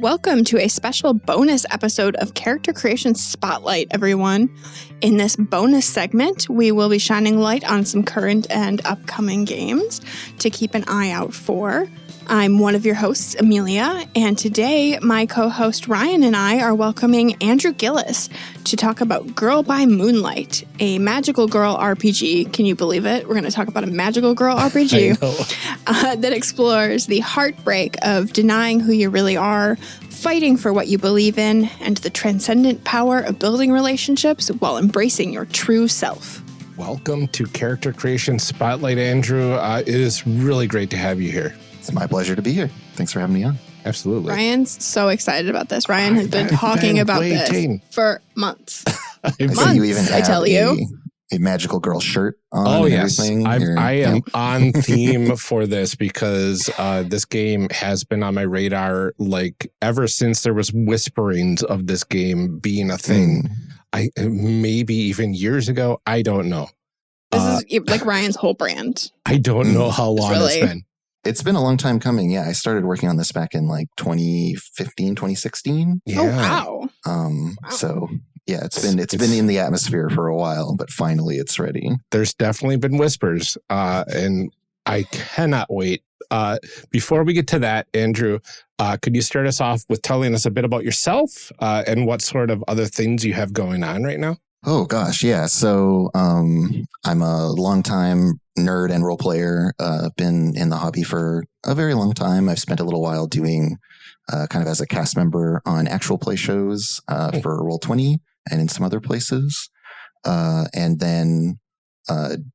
Welcome to a special bonus episode of Character Creation Spotlight, everyone. In this bonus segment, we will be shining light on some current and upcoming games to keep an eye out for. I'm one of your hosts, Amelia, and today my co-host Ryan and I are welcoming Andrew Gillis to talk about Girl by Moonlight, a magical girl RPG. Can you believe it? We're going to talk about a magical girl RPG that explores the heartbreak of denying who you really are, fighting for what you believe in, and the transcendent power of building relationships while embracing your true self. Welcome to Character Creation Spotlight, Andrew. It is really great to have you here. It's my pleasure to be here. Thanks for having me on. Absolutely. Ryan's so excited about this. Ryan has been talking about this for months. Months, you even have a magical girl shirt on. Oh, and yes. everything. I am on theme for this because this game has been on my radar like ever since there was whisperings of this game being a thing. Maybe even years ago. I don't know. This is like Ryan's whole brand. I don't know how long it's been. It's been a long time coming. Yeah, I started working on this back in like 2015, 2016. Yeah. Oh, wow. Wow. So yeah, it's been in the atmosphere for a while, but finally it's ready. There's definitely been whispers, and I cannot wait. Before we get to that, Andrew, could you start us off with telling us a bit about yourself and what sort of other things you have going on right now? Oh gosh, yeah. So I'm a longtime nerd and role player. Been in the hobby for a very long time. I've spent a little while doing kind of as a cast member on actual play shows for Roll20 and in some other places. And then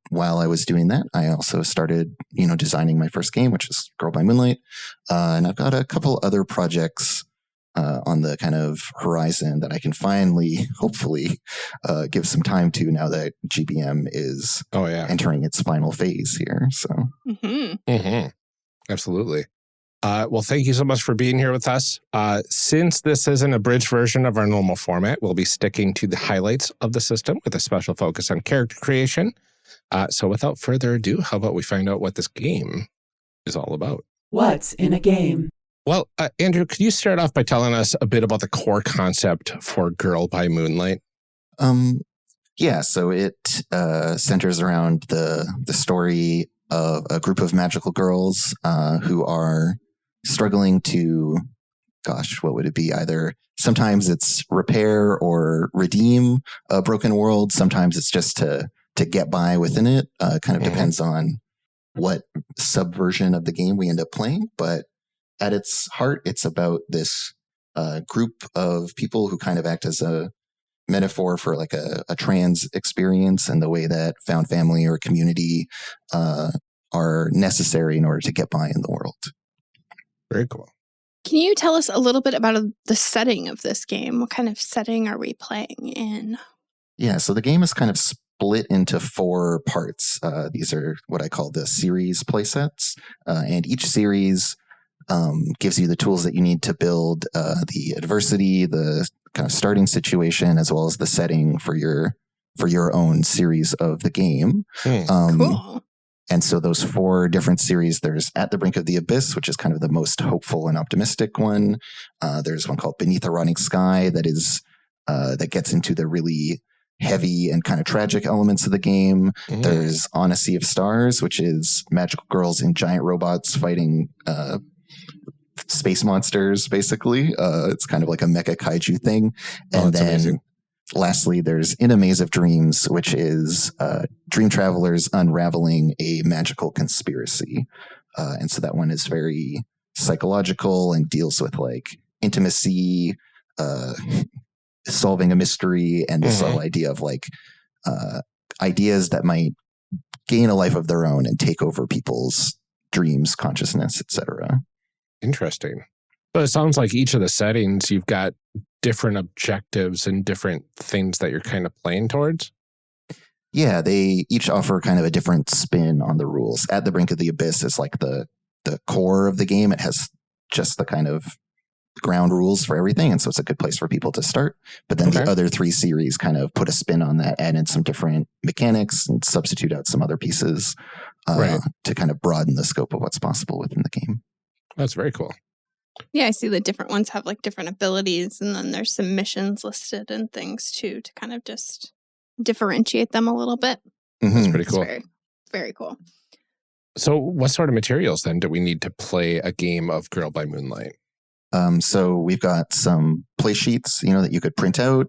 while I was doing that, I also started, designing my first game, which is Girl by Moonlight. And I've got a couple other projects on the kind of horizon that I can finally, hopefully, give some time to now that GBM is entering its final phase here. So, Absolutely. Well, thank you so much for being here with us. Since this is an abridged version of our normal format, we'll be sticking to the highlights of the system with a special focus on character creation. So without further ado, how about we find out what this game is all about? What's in a game? Well, Andrew, could you start off by telling us a bit about the core concept for Girl by Moonlight? Yeah, so it centers around the story of a group of magical girls who are struggling to, what would it be? Either sometimes it's repair or redeem a broken world. Sometimes it's just to get by within it. Kind of depends on what subversion of the game we end up playing, but at its heart, it's about this group of people who kind of act as a metaphor for like a trans experience and the way that found family or community are necessary in order to get by in the world. Very cool. Can you tell us a little bit about the setting of this game? What kind of setting are we playing in? Yeah, so the game is kind of split into 4 parts. These are what I call the series playsets, and each series gives you the tools that you need to build the adversity, the kind of starting situation, as well as the setting for your own series of the game. Cool. And so those 4 different series, there's At the Brink of the Abyss, which is kind of the most hopeful and optimistic one. There's one called Beneath a Rotting Sky that gets into the really heavy and kind of tragic elements of the game. There's On a Sea of Stars, which is magical girls and giant robots fighting space monsters, basically. It's kind of like a mecha kaiju thing. And then amazing. Lastly, there's In a Maze of Dreams, which is dream travelers unraveling a magical conspiracy. And so that one is very psychological and deals with like intimacy, solving a mystery, and this whole idea of like ideas that might gain a life of their own and take over people's dreams, consciousness, etc. Interesting. But it sounds like each of the settings, you've got different objectives and different things that you're kind of playing towards. Yeah, they each offer kind of a different spin on the rules. At the Brink of the Abyss is like the core of the game. It has just the kind of ground rules for everything, and so it's a good place for people to start. But then the other 3 series kind of put a spin on that, add in some different mechanics and substitute out some other pieces to kind of broaden the scope of what's possible within the game. That's very cool. Yeah, I see the different ones have like different abilities, and then there's some missions listed and things too to kind of just differentiate them a little bit. That's pretty It's cool. very, very cool. So what sort of materials then do we need to play a game of Girl by Moonlight? So we've got some play sheets, that you could print out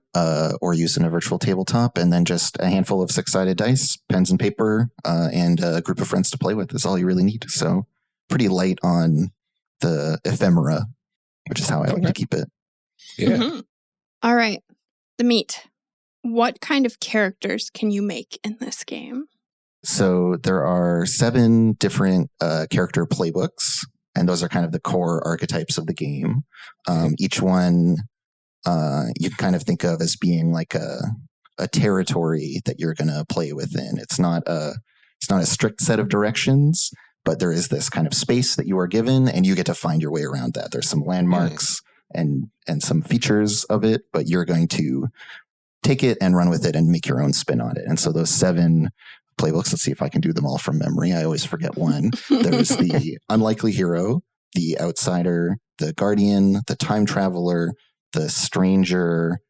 or use in a virtual tabletop, and then just a handful of 6-sided dice, pens and paper, and a group of friends to play with is all you really need. So pretty light on the ephemera, which is how I like to keep it. Yeah. Mm-hmm. All right. The meat. What kind of characters can you make in this game? So there are 7 different character playbooks, and those are kind of the core archetypes of the game. Each one you can kind of think of as being like a territory that you're going to play within. It's not a strict set of directions, but there is this kind of space that you are given, and you get to find your way around that. There's some landmarks and some features of it, but you're going to take it and run with it and make your own spin on it. And so those 7 playbooks, let's see if I can do them all from memory. I always forget one. There's the unlikely hero, the outsider, the guardian, the time traveler, the stranger,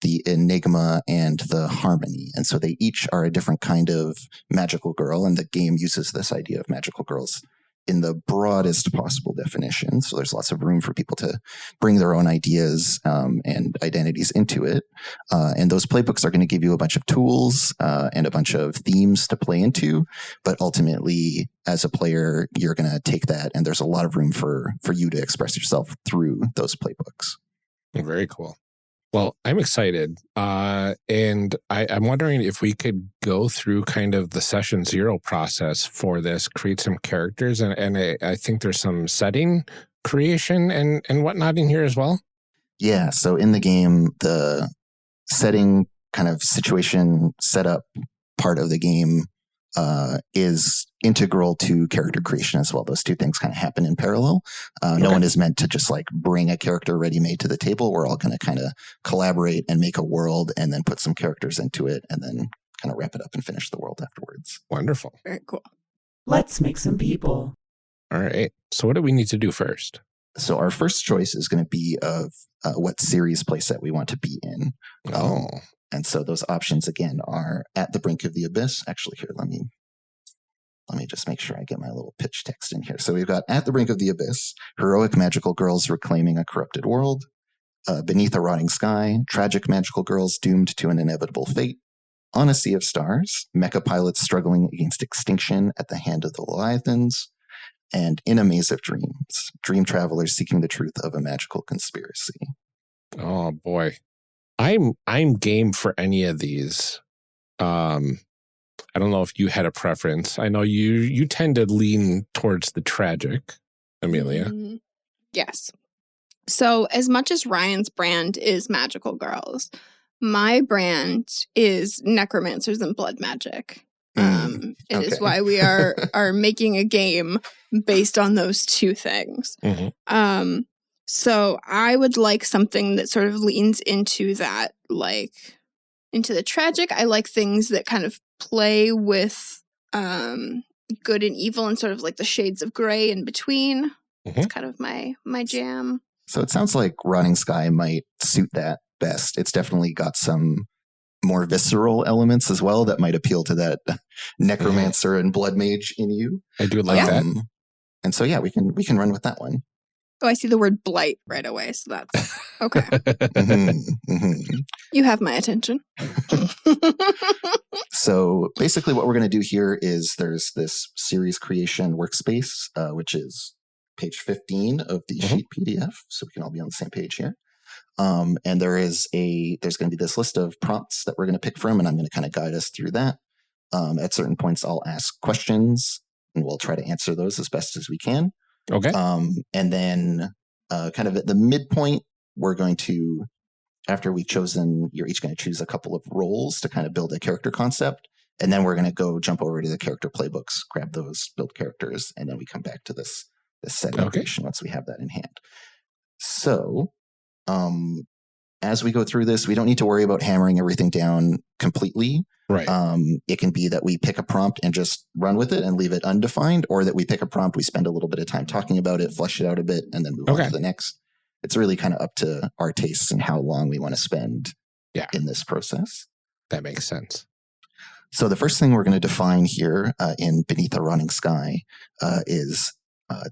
the enigma, and the harmony. And so they each are a different kind of magical girl, and the game uses this idea of magical girls in the broadest possible definition. So there's lots of room for people to bring their own ideas and identities into it. And those playbooks are going to give you a bunch of tools and a bunch of themes to play into. But ultimately, as a player, you're going to take that, and there's a lot of room for you to express yourself through those playbooks. Very cool. Well, I'm excited. And I'm wondering if we could go through kind of the session 0 process for this, create some characters. And I think there's some setting creation and whatnot in here as well. Yeah. So in the game, the setting kind of situation setup part of the game is integral to character creation as well. Those two things kind of happen in parallel. No one is meant to just like bring a character ready-made to the table. We're all going to kind of collaborate and make a world and then put some characters into it and then kind of wrap it up and finish the world afterwards. Wonderful. Very cool. Let's make some people. All right. So what do we need to do first? So our first choice is going to be of what series playset we want to be in. And so those options, again, are At the Brink of the Abyss. Actually, here, let me just make sure I get my little pitch text in here. So we've got At the Brink of the Abyss, heroic magical girls reclaiming a corrupted world. Beneath a Rotting Sky, tragic magical girls doomed to an inevitable fate. On a Sea of Stars, mecha pilots struggling against extinction at the hand of the Leviathans. And In a Maze of Dreams, dream travelers seeking the truth of a magical conspiracy. Oh, boy. I'm game for any of these. I don't know if you had a preference. I know you tend to lean towards the tragic, Amelia. Yes. So as much as Ryan's brand is magical girls, my brand is necromancers and blood magic. It is why we are making a game based on those two things. So I would like something that sort of leans into that, like into the tragic. I like things that kind of play with good and evil and sort of like the shades of gray in between. It's kind of my jam. So it sounds like Rotting Sky might suit that best. It's definitely got some more visceral elements as well that might appeal to that necromancer and blood mage in you. I do like that. And so, yeah, we can run with that one. Oh, I see the word blight right away, so that's okay. You have my attention. So basically what we're going to do here is there's this series creation workspace, which is page 15 of the sheet PDF, so we can all be on the same page here. And there's going to be this list of prompts that we're going to pick from, and I'm going to kind of guide us through that. At certain points, I'll ask questions, and we'll try to answer those as best as we can. Okay. And then kind of at the midpoint, we're going to, after we've chosen, you're each going to choose a couple of roles to kind of build a character concept. And then we're going to go jump over to the character playbooks, grab those, build characters, and then we come back to this setting creation once we have that in hand. So as we go through this, we don't need to worry about hammering everything down completely. Right. It can be that we pick a prompt and just run with it and leave it undefined, or that we pick a prompt, we spend a little bit of time talking about it, flesh it out a bit, and then move on to the next. It's really kind of up to our tastes and how long we want to spend in this process. That makes sense. So the first thing we're going to define here in Beneath a Rotting Sky is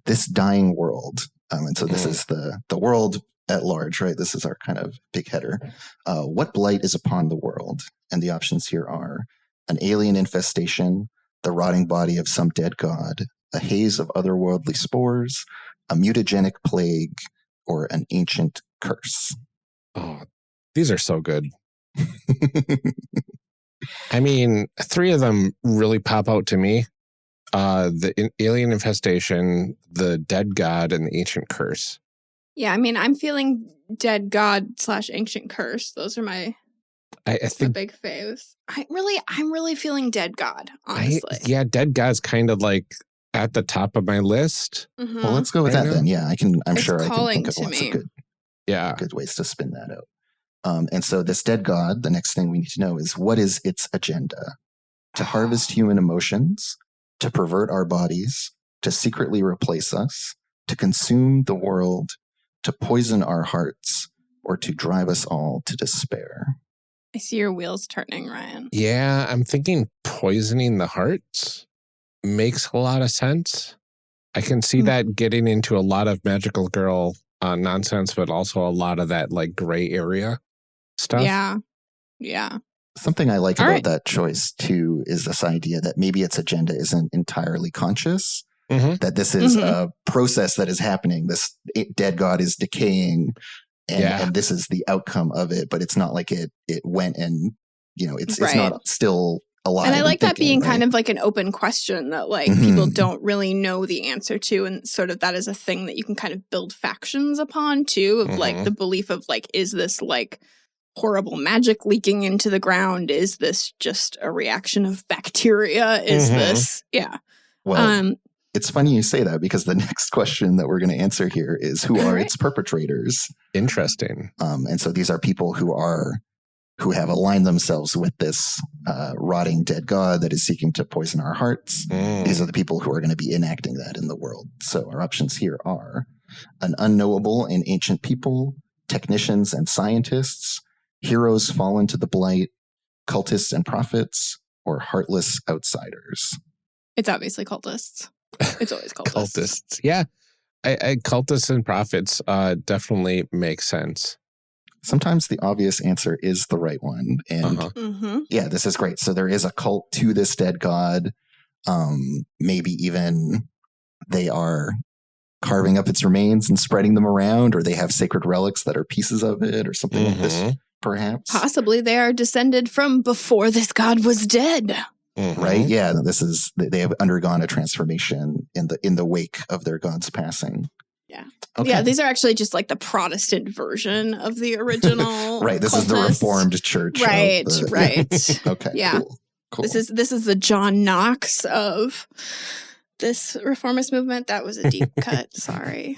this dying world. And so this is the world at large, right? This is our kind of big header. What blight is upon the world? And the options here are an alien infestation, the rotting body of some dead god, a haze of otherworldly spores, a mutagenic plague, or an ancient curse. Oh, these are so good. I mean, 3 of them really pop out to me. The alien infestation, the dead god, and the ancient curse. Yeah, I mean, I'm feeling dead god / ancient curse. Those are my think big faves. I'm really feeling dead god, honestly. Dead god's kind of like at the top of my list. Mm-hmm. Well, let's go with that then. Yeah, I'm sure I can calling think of to lots me. of good ways to spin that out. And so this dead god, the next thing we need to know is, what is its agenda? To harvest human emotions, to pervert our bodies, to secretly replace us, to consume the world, to poison our hearts, or to drive us all to despair. I see your wheels turning, Ryan. Yeah, I'm thinking poisoning the hearts makes a lot of sense. I can see that getting into a lot of magical girl nonsense, but also a lot of that like gray area stuff. Yeah. Something I like about that choice too is this idea that maybe its agenda isn't entirely conscious. That this is a process that is happening. This dead god is decaying, and this is the outcome of it. But it's not like it went and it's not still alive. And I like that being right? kind of like an open question that like people don't really know the answer to, and sort of that is a thing that you can kind of build factions upon too, of like the belief of like, is this like horrible magic leaking into the ground? Is this just a reaction of bacteria? Is this Well, it's funny you say that, because the next question that we're going to answer here is, who are its perpetrators? Interesting. And so these are people who have aligned themselves with this rotting dead god that is seeking to poison our hearts. These are the people who are going to be enacting that in the world. So our options here are an unknowable and ancient people, technicians and scientists, heroes fallen to the blight, cultists and prophets, or heartless outsiders. It's obviously cultists. It's always cultists. Cultists. Yeah. Cultists and prophets definitely make sense. Sometimes the obvious answer is the right one. And this is great. So there is a cult to this dead god. Maybe even they are carving up its remains and spreading them around, or they have sacred relics that are pieces of it, or something like this, perhaps. Possibly they are descended from before this god was dead. Right? Yeah, they have undergone a transformation in the wake of their god's passing. Yeah. Okay. Yeah, these are actually just like the Protestant version of the original. Right. This is the Reformed Church. Right. Okay. Yeah. Cool. This is the John Knox of this reformist movement. That was a deep cut. Sorry.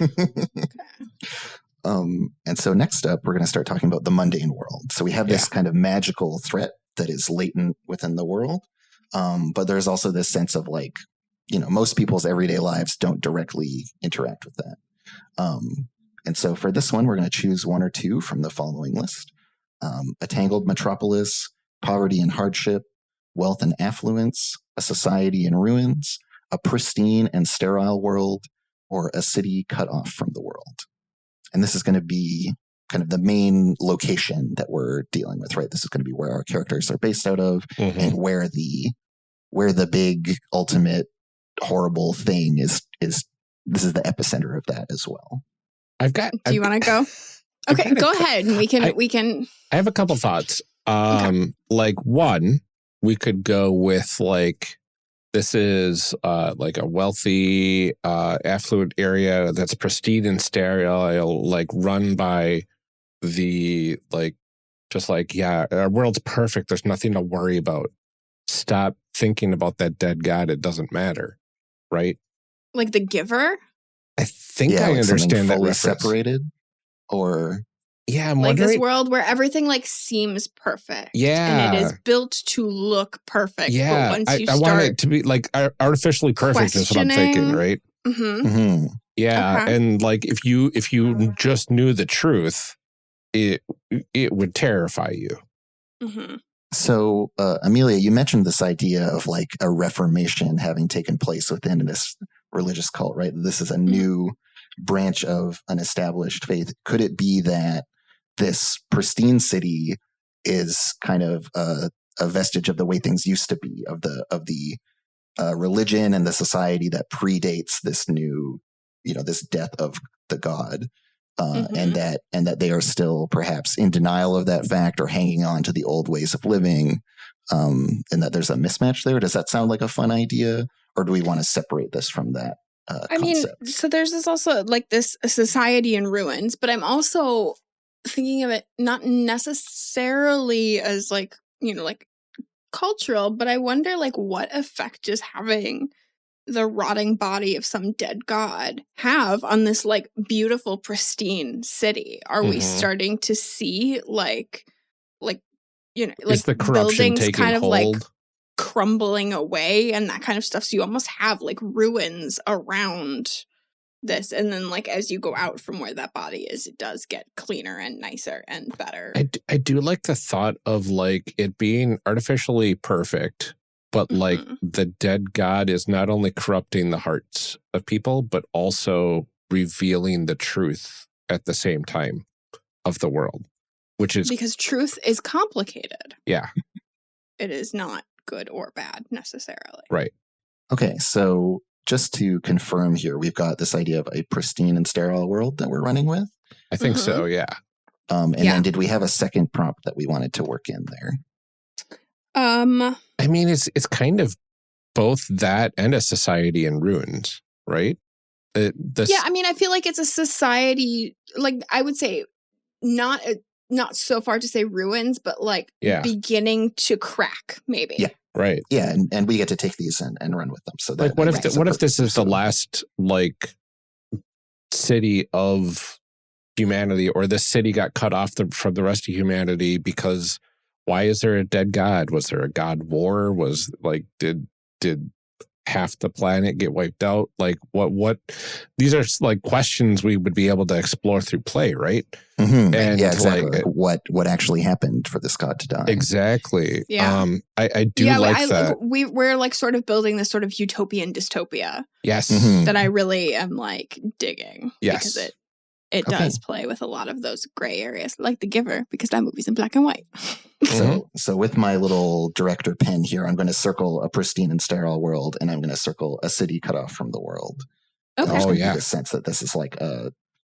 And so next up, we're going to start talking about the mundane world. So we have this kind of magical threat that is latent within the world. But there's also this sense of like, most people's everyday lives don't directly interact with that. And so for this one, we're going to choose one or two from the following list. A tangled metropolis, poverty and hardship, wealth and affluence, a society in ruins, a pristine and sterile world, or a city cut off from the world. And this is going to be kind of the main location that we're dealing with, right? This is going to be where our characters are based out of, and where the big ultimate horrible thing is. This is the epicenter of that as well. Do you want to go? Okay, go ahead. We can. I have a couple thoughts. Like one, we could go with like, this is like a wealthy, affluent area that's pristine and sterile, like run by the our world's perfect. There's nothing to worry about. Stop thinking about that dead god. It doesn't matter, right? Like The Giver? I think I understand that reference. Separated, or Yeah, I'm Like this wondering. world where everything like seems perfect. Yeah. And it is built to look perfect. Yeah, But once you I want start it to be like artificially perfect is what I'm thinking, questioning- right? Mhm. Yeah, Okay. and like if you just knew the truth, it would terrify you. Mhm. So, Amelia, you mentioned this idea of like a reformation having taken place within this religious cult, right? This is a new branch of an established faith. Could it be that this pristine city is kind of a vestige of the way things used to be, of the religion and the society that predates this new, this death of the god? And that they are still perhaps in denial of that fact or hanging on to the old ways of living, and that there's a mismatch there. Does that sound like a fun idea, or do we want to separate this from that I mean, concept? so there's this also like this society in ruins, but I'm also thinking of it not necessarily as like, like cultural, but I wonder like what effect is having the rotting body of some dead god have on this like beautiful, pristine city? Are we starting to see like Is the corruption buildings taking kind of hold? like crumbling away and that kind of stuff? So you almost have like ruins around this, and then like as you go out from where that body is, it does get cleaner and nicer and better. I do like the thought of like it being artificially perfect, but like the dead god is not only corrupting the hearts of people, but also revealing the truth at the same time of the world, which is because truth is complicated. Yeah. It is not good or bad necessarily. Right. Okay, so just to confirm here, we've got this idea of a pristine and sterile world that we're running with. I think so, yeah. And then did we have a second prompt that we wanted to work in there? I mean, it's kind of both that and a society in ruins, right? Yeah, I mean, I feel like it's a society, like I would say not so far to say ruins, but like beginning to crack, maybe. Yeah. Right. Yeah, and we get to take these and run with them. So that, like what if this is the last like city of humanity, or this city got cut off from the rest of humanity because why is there a dead god? Was there a god war? Was like did half the planet get wiped out? Like what these are like questions we would be able to explore through play, right? And yeah, exactly. Like, what actually happened for this god to die? Exactly. Yeah. I do like that. We're like sort of building this sort of utopian dystopia. Yes. That I really am like digging. Yes. Because it does play with a lot of those gray areas, like The Giver, because that movie's in black and white. So with my little director pen here, I'm going to circle a pristine and sterile world, and I'm going to circle a city cut off from the world. Okay. There's going to be the sense that this is like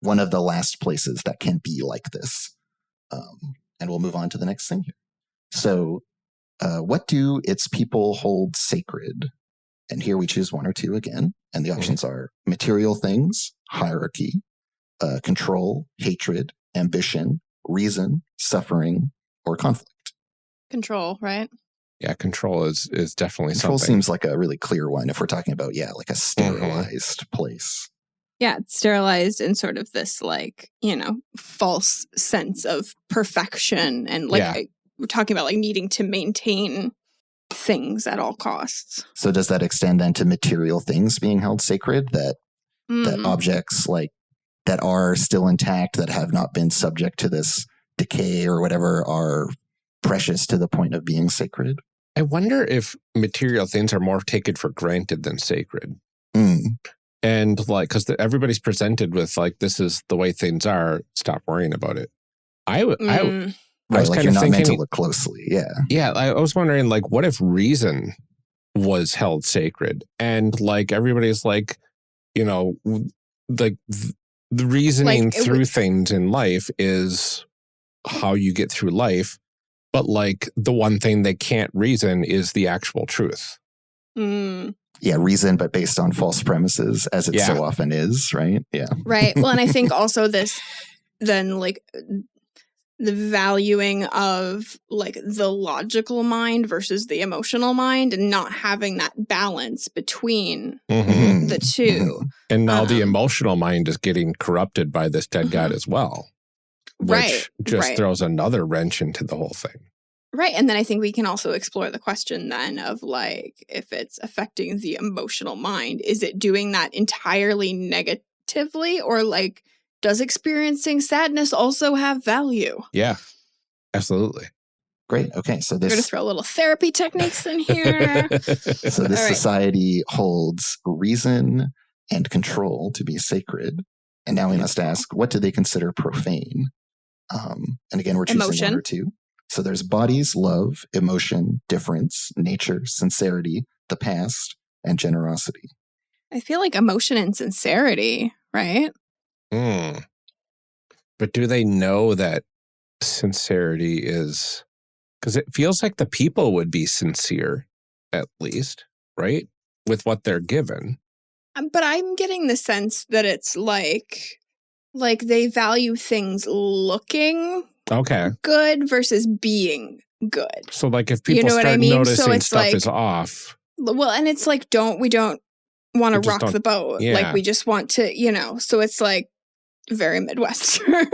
one of the last places that can be like this. And we'll move on to the next thing here. So what do its people hold sacred? And here we choose one or two again. And the options are material things, hierarchy, control, hatred, ambition, reason, suffering, or conflict. Control, right? Yeah, control is definitely Control something. seems like a really clear one if we're talking about, like a sterilized place. Yeah, it's sterilized in sort of this like, false sense of perfection. And like we're talking about like needing to maintain things at all costs. So does that extend then to material things being held sacred? That objects like that are still intact, that have not been subject to this decay or whatever, are precious to the point of being sacred? I wonder if material things are more taken for granted than sacred. And like, because everybody's presented with like, this is the way things are, stop worrying about it. I was like you're not meant to look closely. Yeah, I was wondering like, what if reason was held sacred? And like, everybody's like, like the reasoning through things in life is how you get through life. But like the one thing they can't reason is the actual truth. Yeah, reason, but based on false premises, as it so often is, right? Yeah. Right. Well, and I think also this, then like the valuing of like the logical mind versus the emotional mind, and not having that balance between the two. And now the emotional mind is getting corrupted by this dead god as well. which just throws another wrench into the whole thing. Right. And then I think we can also explore the question then of like, if it's affecting the emotional mind, is it doing that entirely negatively, or like, does experiencing sadness also have value? Yeah, absolutely. Great. Okay. So We're going to this throw a little therapy techniques in here. society holds reason and control to be sacred. And now we must ask, what do they consider profane? And again, we're choosing one or two. So there's bodies, love, emotion, difference, nature, sincerity, the past, and generosity. I feel like emotion and sincerity, right? But do they know that sincerity is... Because it feels like the people would be sincere, at least, right? With what they're given. But I'm getting the sense that it's like they value things looking good versus being good. So like if people start noticing stuff is off. Well, and it's like, we don't want to rock the boat. Yeah. Like we just want to, so it's like very Midwestern.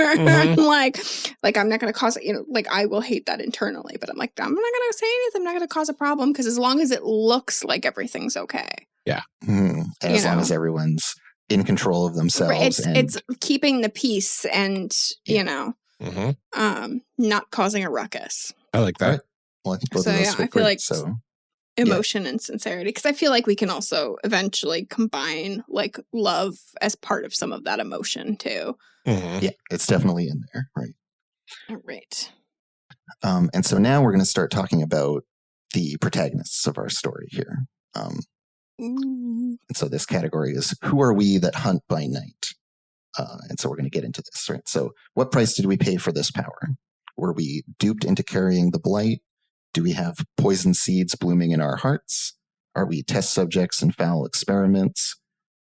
Like I'm not going to cause it, like I will hate that internally, but I'm like, I'm not going to say anything. I'm not going to cause a problem because as long as it looks like everything's okay. Yeah. As long as everyone's in control of themselves. It's keeping the peace and, not causing a ruckus. I like that. Right. Well, I think both of those I feel like so emotion and sincerity, because I feel like we can also eventually combine like love as part of some of that emotion too. Yeah, it's definitely in there. Right. All right. And so now we're going to start talking about the protagonists of our story here. And so this category is, who are we that hunt by night? And so we're going to get into this, right? So what price did we pay for this power? Were we duped into carrying the blight? Do we have poison seeds blooming in our hearts? Are we test subjects in foul experiments?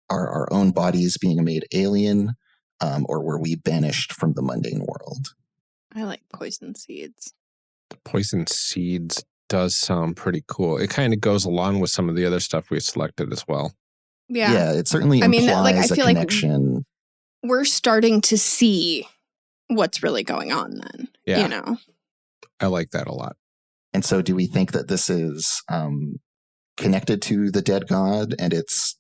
Are our own bodies being made alien? Or were we banished from the mundane world? I like poison seeds. Poison seeds does sound pretty cool. It kind of goes along with some of the other stuff we selected as well. Yeah, it certainly implies a connection. Like we're starting to see what's really going on then. Yeah. I like that a lot. And so do we think that this is connected to the dead god and its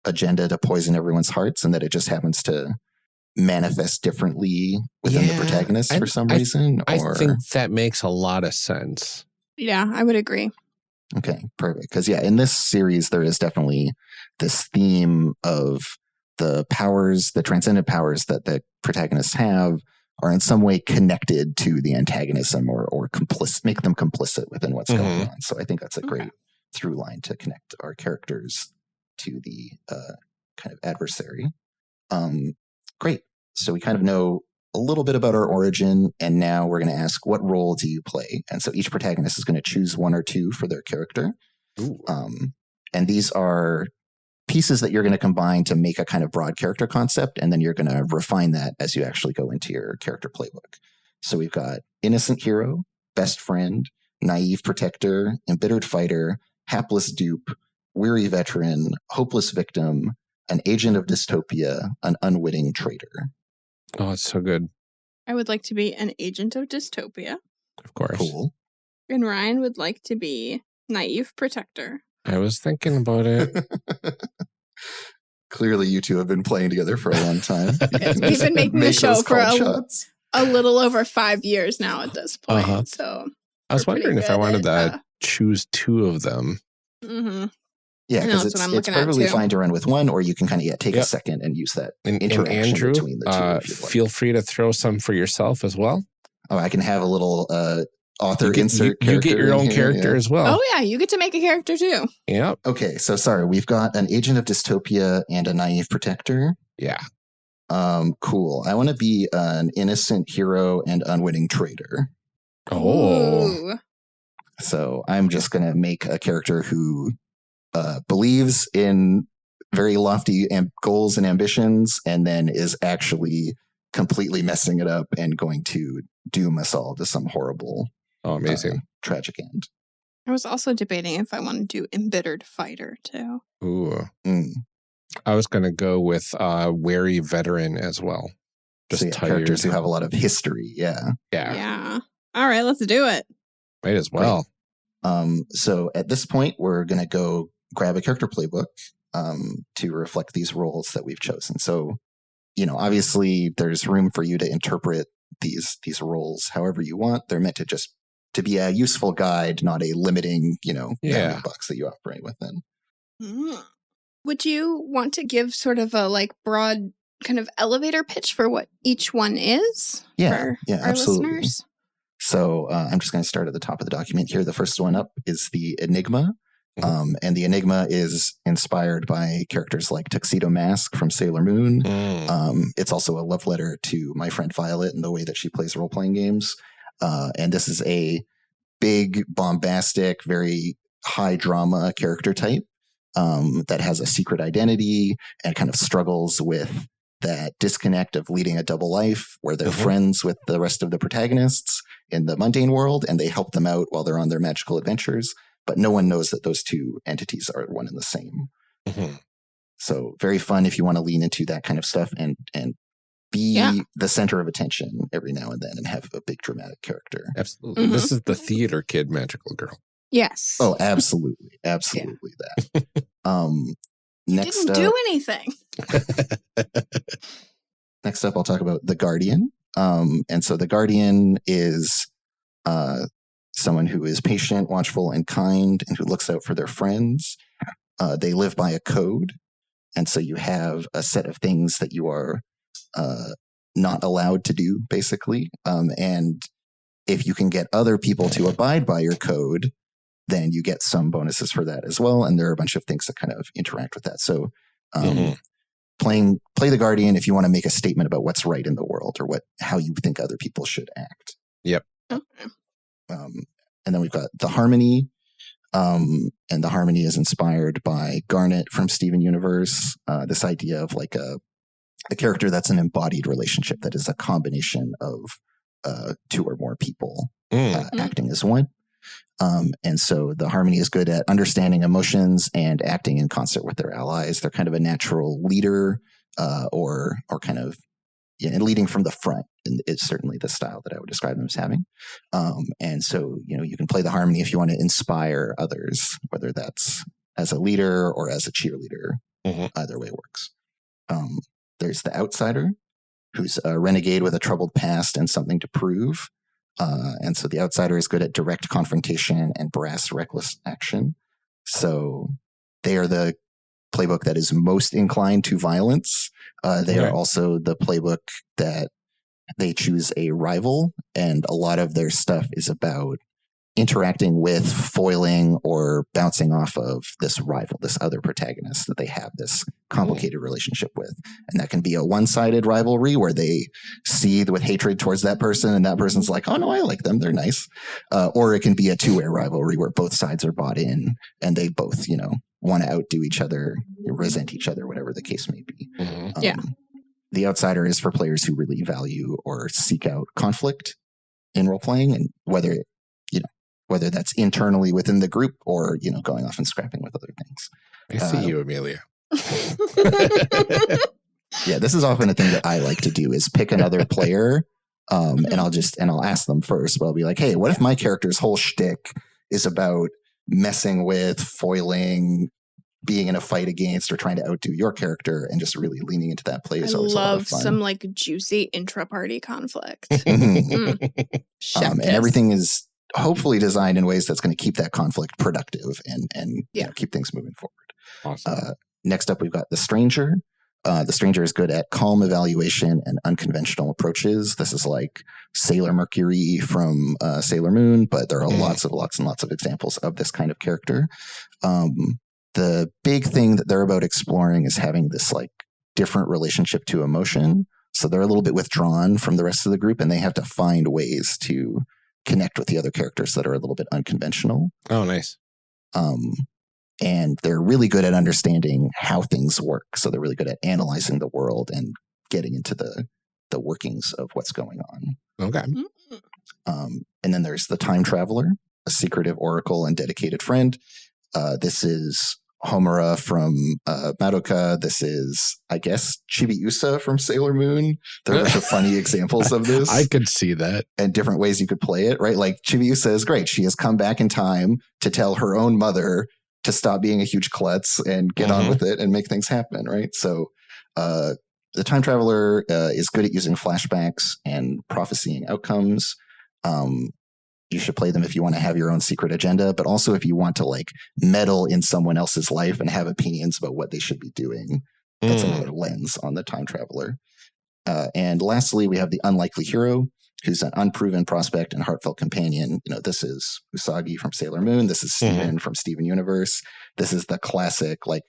agenda to poison everyone's hearts, and that it just happens to manifest differently within the protagonist for some reason? I think that makes a lot of sense. Yeah, I would agree. Okay, perfect. Because in this series, there is definitely this theme of the powers, the transcendent powers that the protagonists have are in some way connected to the antagonism or complicit, make them complicit within what's going on. So I think that's a great through line to connect our characters to the kind of adversary. Great. So we kind of know a little bit about our origin, and now we're going to ask, what role do you play? And so each protagonist is going to choose one or two for their character. And these are pieces that you're going to combine to make a kind of broad character concept, and then you're going to refine that as you actually go into your character playbook. So we've got innocent hero, best friend, naive protector, embittered fighter, hapless dupe, weary veteran, hopeless victim, an agent of dystopia, an unwitting traitor. Oh, it's so good. I would like to be an agent of dystopia. Of course. Cool. And Ryan would like to be naive protector. I was thinking about it. Clearly, you two have been playing together for a long time. We've been making the show for a little over 5 years now at this point. So I was wondering if I wanted to choose two of them. Yeah, because it's perfectly fine to run with one, or you can kind of take a second and use that interaction Andrew, between the two. If you'd like. Feel free to throw some for yourself as well. Oh, I can have a little author insert. You get your own character as well. Oh yeah, you get to make a character too. Yep. Okay, so sorry, we've got an agent of dystopia and a naive protector. Yeah. Cool. I want to be an innocent hero and unwitting traitor. Oh. Ooh. So I'm just going to make a character who believes in very lofty goals and ambitions, and then is actually completely messing it up and going to doom us all to some horrible, amazing, tragic end. I was also debating if I want to do embittered fighter too. Ooh. I was going to go with wary veteran as well. Just characters who have a lot of history. Yeah. Yeah. All right, let's do it. Might as well. So at this point, we're going to go grab a character playbook to reflect these roles that we've chosen. So, obviously there's room for you to interpret these roles however you want. They're meant to be a useful guide, not a limiting, bounding box that you operate within. Would you want to give sort of a broad kind of elevator pitch for what each one is? Yeah, for our absolutely. listeners? So I'm just going to start at the top of the document here. The first one up is the Enigma. And the Enigma is inspired by characters like Tuxedo Mask from Sailor Moon. It's also a love letter to my friend Violet and the way that she plays role-playing games. And this is a big, bombastic, very high drama character type that has a secret identity and kind of struggles with that disconnect of leading a double life where they're friends with the rest of the protagonists in the mundane world and they help them out while they're on their magical adventures. But no one knows that those two entities are one and the same. So very fun if you want to lean into that kind of stuff and be the center of attention every now and then and have a big dramatic character. Absolutely. This is the theater kid magical girl. Yes. Oh, absolutely. Absolutely that. Next didn't do anything. Next up, I'll talk about the Guardian. And so the Guardian is someone who is patient, watchful, and kind, and who looks out for their friends. They live by a code. And so you have a set of things that you are not allowed to do, basically. And if you can get other people to abide by your code, then you get some bonuses for that as well. And there are a bunch of things that kind of interact with that. So play the Guardian if you want to make a statement about what's right in the world or how you think other people should act. Yep. And then we've got the Harmony. And the Harmony is inspired by Garnet from Steven Universe. This idea of like a character that's an embodied relationship that is a combination of two or more people acting as one. And so the Harmony is good at understanding emotions and acting in concert with their allies. They're kind of a natural leader, or kind of leading from the front is certainly the style that I would describe them as having. And so, you can play the Harmony if you want to inspire others, whether that's as a leader or as a cheerleader. Either way works. There's the Outsider, who's a renegade with a troubled past and something to prove. And so the Outsider is good at direct confrontation and brass, reckless action. So they are the playbook that is most inclined to violence. They are also the playbook that they choose a rival, and a lot of their stuff is about interacting with, foiling, or bouncing off of this rival, this other protagonist that they have this complicated relationship with. And that can be a one-sided rivalry where they seethe with hatred towards that person, and that person's like, oh no, I like them, they're nice. Or it can be a two-way rivalry where both sides are bought in and they both, want to outdo each other, resent each other, whatever the case may be. The Outsider is for players who really value or seek out conflict in role-playing, and whether that's internally within the group or, going off and scrapping with other things. I see you, Amelia. Yeah, this is often a thing that I like to do is pick another player, and I'll ask them first, but I'll be like, hey, what if my character's whole shtick is about messing with, foiling, being in a fight against, or trying to outdo your character, and just really leaning into that play is always a lot of fun. Some juicy intra-party conflict. And everything is hopefully designed in ways that's going to keep that conflict productive and keep things moving forward. Awesome. Next up, we've got the Stranger. The Stranger is good at calm evaluation and unconventional approaches. This is like Sailor Mercury from Sailor Moon, but there are lots and lots of examples of this kind of character. The big thing that they're about exploring is having this different relationship to emotion. So they're a little bit withdrawn from the rest of the group, and they have to find ways to connect with the other characters that are a little bit unconventional. Oh, nice. And they're really good at understanding how things work. So they're really good at analyzing the world and getting into the workings of what's going on. Okay. And then there's the Time Traveler, a secretive oracle and dedicated friend. This is Homura from Madoka. This is, I guess, Chibiusa from Sailor Moon. There are some funny examples of this. I could see that. And different ways you could play it, right? Like Chibiusa is great. She has come back in time to tell her own mother to stop being a huge klutz and get on with it and make things happen, right? So the time traveler is good at using flashbacks and prophesying outcomes. You should play them if you want to have your own secret agenda, but also if you want to like meddle in someone else's life and have opinions about what they should be doing. That's another lens on the time traveler. And lastly, we have the unlikely hero, who's an unproven prospect and heartfelt companion. You know, this is Usagi from Sailor Moon. This is Steven from Steven Universe. This is the classic, like,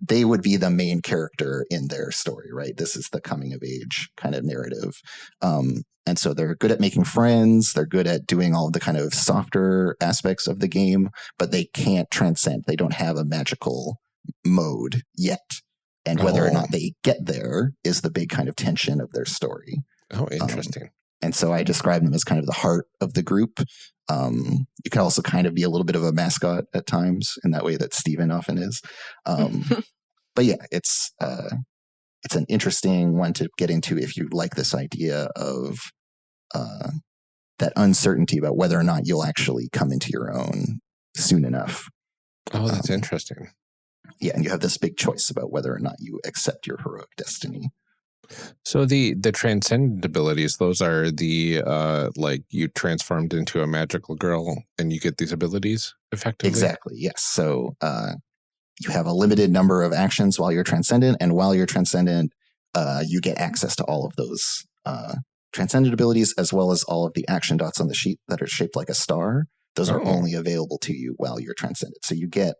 they would be the main character in their story, right? This is the coming of age kind of narrative. And so they're good at making friends. They're good at doing all of the kind of softer aspects of the game, but they can't transcend. They don't have a magical mode yet. And whether or not they get there is the big kind of tension of their story. Oh, interesting. And so I describe them as kind of the heart of the group. You can also kind of be a little bit of a mascot at times in that way that Steven often is. But yeah, it's an interesting one to get into if you like this idea of that uncertainty about whether or not you'll actually come into your own soon enough. Oh, that's interesting. Yeah, and you have this big choice about whether or not you accept your heroic destiny. So the transcendent abilities, those are the like you transformed into a magical girl and you get these abilities effectively? Exactly, yes. So you have a limited number of actions while you're transcendent, and while you're transcendent, you get access to all of those transcendent abilities, as well as all of the action dots on the sheet that are shaped like a star. Those are only available to you while you're transcendent. So you get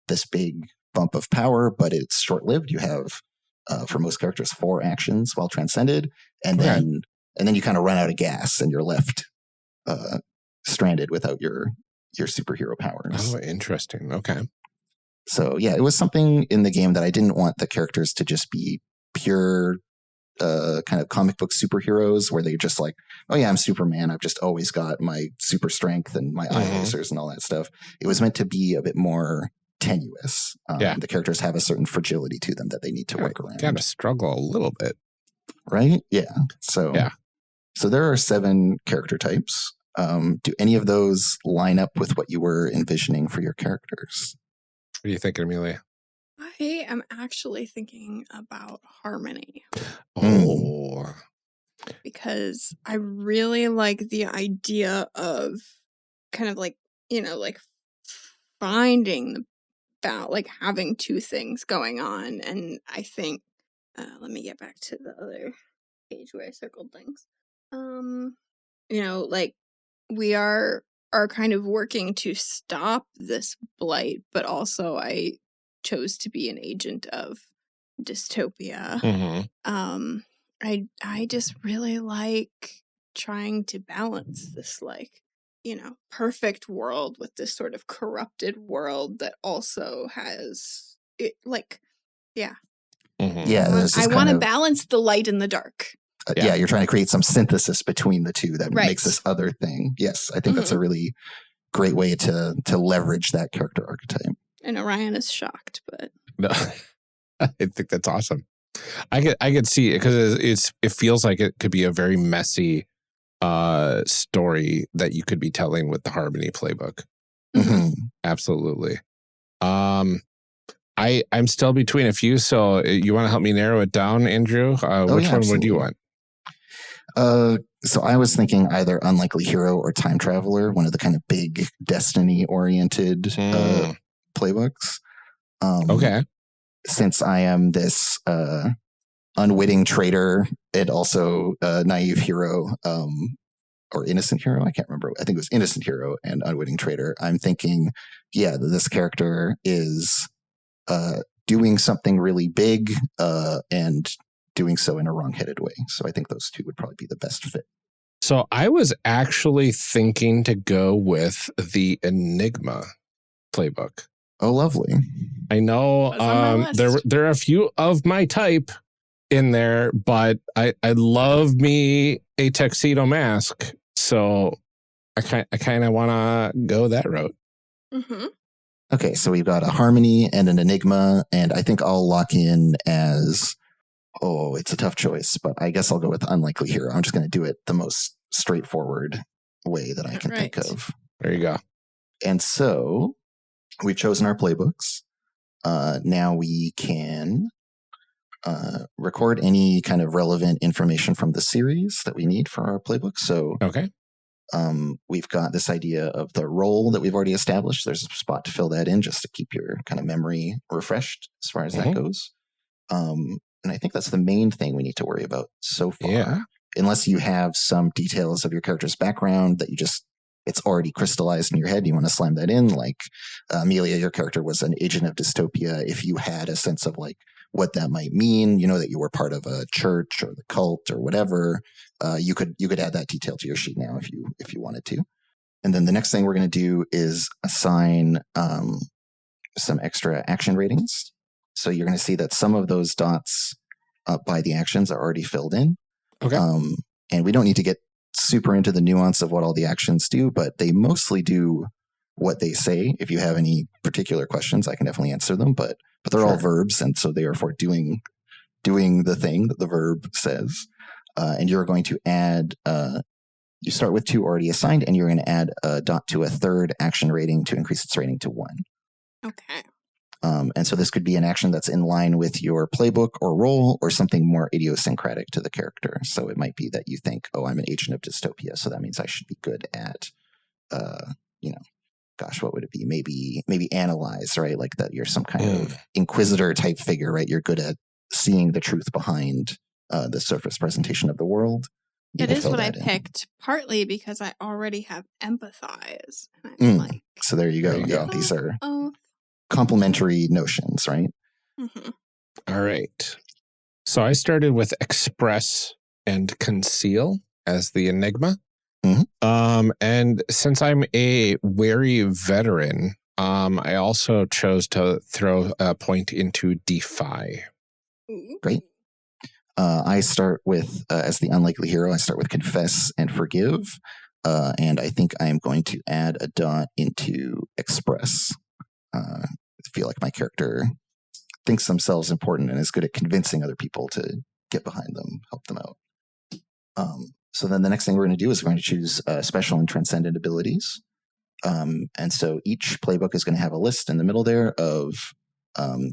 this big bump of power, but it's short-lived. You have, for most characters, 4 actions while transcended, and then you kind of run out of gas and you're left stranded without your superhero powers. Oh, interesting. Okay. So yeah, it was something in the game that I didn't want the characters to just be pure kind of comic book superheroes where they're just like, oh yeah, I'm Superman. I've just always got my super strength and my eye lasers and all that stuff. It was meant to be a bit more tenuous. The characters have a certain fragility to them that they need to work around. Kind of struggle a little bit. Right? Yeah. So there are 7 character types. Do any of those line up with what you were envisioning for your characters? What are you thinking, Amelia? I am actually thinking about harmony. Oh. Because I really like the idea of kind of like, you know, like finding the balance, like having 2 things going on. And I think, let me get back to the other page where I circled things. You know, like we are kind of working to stop this blight, but also I chose to be an agent of dystopia. I just really like trying to balance this, like, you know, perfect world with this sort of corrupted world that also has it, like, Yeah, I want to balance the light and the dark. You're trying to create some synthesis between the two that makes this other thing. Yes, I think that's a really great way to leverage that character archetype. And Orion is shocked, but no, I think that's awesome. I could see it because it feels like it could be a very messy story that you could be telling with the Harmony playbook. Absolutely. I'm still between a few, so you want to help me narrow it down, Andrew? Which one would you want? So I was thinking either Unlikely Hero or Time Traveler, one of the kind of big Destiny-oriented playbooks. Okay. Since I am this unwitting traitor and also naive hero, or innocent hero, I can't remember. I think it was innocent hero and unwitting traitor. I'm thinking, that this character is doing something really big and doing so in a wrong-headed way. So I think those 2 would probably be the best fit. So I was actually thinking to go with the Enigma playbook. Oh, lovely. I know there are a few of my type in there, but I love me a tuxedo mask. So I kind of want to go that route. Okay, so we've got a harmony and an enigma, and I think I'll lock in as, it's a tough choice, but I guess I'll go with unlikely hero. I'm just going to do it the most straightforward way that I can think of. There you go. And so we've chosen our playbooks. Now we can record any kind of relevant information from the series that we need for our playbook. So okay. We've got this idea of the role that we've already established. There's a spot to fill that in just to keep your kind of memory refreshed as far as that goes. And I think that's the main thing we need to worry about so far. Yeah. Unless you have some details of your character's background that it's already crystallized in your head. You want to slam that in. Like Amelia, your character was an agent of dystopia. If you had a sense of like what that might mean, that you were part of a church or the cult or whatever, you could add that detail to your sheet now if you wanted to. And then the next thing we're going to do is assign some extra action ratings. So you're going to see that some of those dots by the actions are already filled in. Okay. And we don't need to get super into the nuance of what all the actions do, but they mostly do what they say. If you have any particular questions, I can definitely answer them, but they're all verbs, and so they are for doing the thing that the verb says. And you're going to add, you start with 2 already assigned, and you're going to add a dot to a third action rating to increase its rating to 1. Okay. And so this could be an action that's in line with your playbook or role, or something more idiosyncratic to the character. So it might be that you think, I'm an agent of dystopia, so that means I should be good at, what would it be? Maybe analyze, right? Like that you're some kind of inquisitor type figure, right? You're good at seeing the truth behind the surface presentation of the world. It is what I picked, partly because I already have empathize. So there you go. These are complementary notions, right? Mm-hmm. All right. So I started with express and conceal as the enigma. Mm-hmm. And since I'm a wary veteran, I also chose to throw a point into defy. Great. I start with, as the unlikely hero, I start with confess and forgive. And I think I am going to add a dot into express. I feel like my character thinks themselves important and is good at convincing other people to get behind them, help them out. So then the next thing we're going to do is we're going to choose special and transcendent abilities. And so each playbook is going to have a list in the middle there of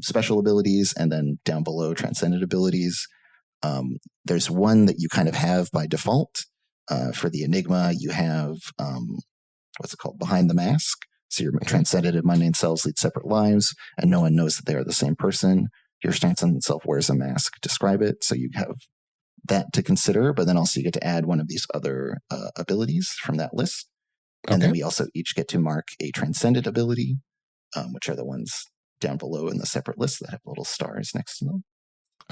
special abilities, and then down below transcendent abilities. There's one that you kind of have by default. For the enigma, you have, what's it called? Behind the mask. So your transcended and mundane selves lead separate lives, and no one knows that they are the same person. Your transcendent self wears a mask. Describe it. So you have that to consider, but then also you get to add one of these other abilities from that list. And then we also each get to mark a transcendent ability, which are the ones down below in the separate list that have little stars next to them.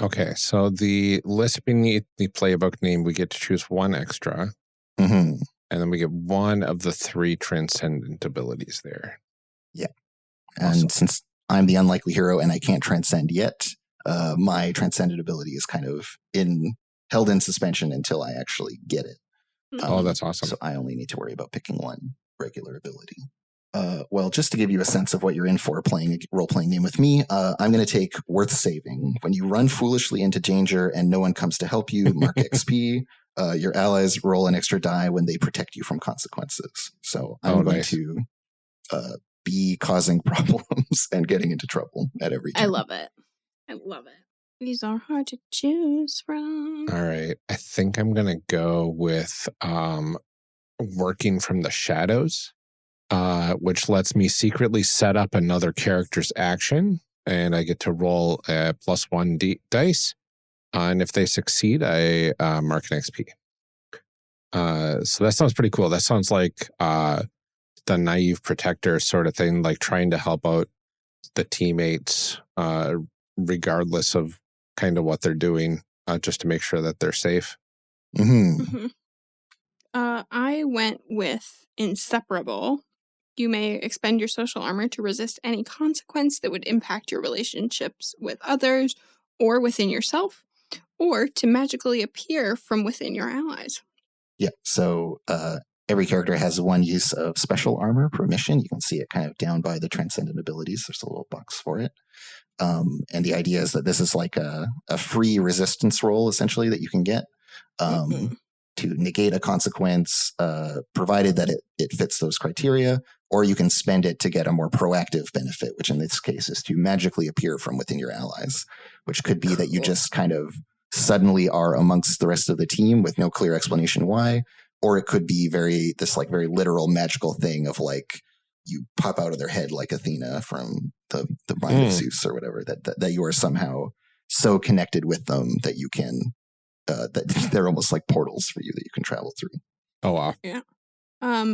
Okay, so the list beneath the playbook name, we get to choose one extra. Mm-hmm. And then we get one of the 3 transcendent abilities there. Yeah. And since I'm the unlikely hero and I can't transcend yet, my transcendent ability is kind of held in suspension until I actually get it. That's awesome. So I only need to worry about picking one regular ability. Well, just to give you a sense of what you're in for playing a role-playing game with me, I'm going to take worth saving. When you run foolishly into danger and no one comes to help you, mark XP. Your allies roll an extra die when they protect you from consequences. So I'm going to be causing problems and getting into trouble at every turn. I love it. These are hard to choose from. All right. I think I'm going to go with working from the shadows, which lets me secretly set up another character's action, and I get to roll a +1 dice. And if they succeed, I mark an XP. So that sounds pretty cool. That sounds like the naive protector sort of thing, like trying to help out the teammates, regardless of kind of what they're doing, just to make sure that they're safe. Mm-hmm. Mm-hmm. I went with inseparable. You may expend your social armor to resist any consequence that would impact your relationships with others or within yourself, or to magically appear from within your allies. Yeah, so every character has one use of special armor per mission. You can see it kind of down by the transcendent abilities. There's a little box for it. And the idea is that this is like a free resistance roll, essentially, that you can get to negate a consequence, provided that it fits those criteria, or you can spend it to get a more proactive benefit, which in this case is to magically appear from within your allies, which could be that you just kind of suddenly are amongst the rest of the team with no clear explanation why, or it could be very literal magical thing of like, you pop out of their head like Athena from the mind of Zeus or whatever, that you are somehow so connected with them that you can, that they're almost like portals for you that you can travel through. Oh, wow. Yeah.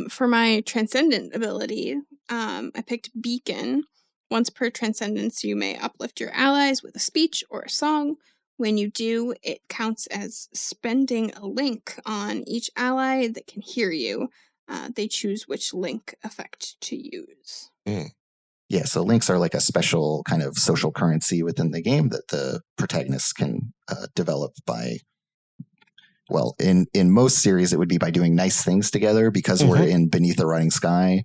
For my transcendent ability, I picked Beacon. Once per transcendence, you may uplift your allies with a speech or a song. When you do, it counts as spending a link on each ally that can hear you. They choose which link effect to use. Yeah, so links are like a special kind of social currency within the game that the protagonists can develop by, well, in most series, it would be by doing nice things together. Because we're in Beneath the Rotting Sky,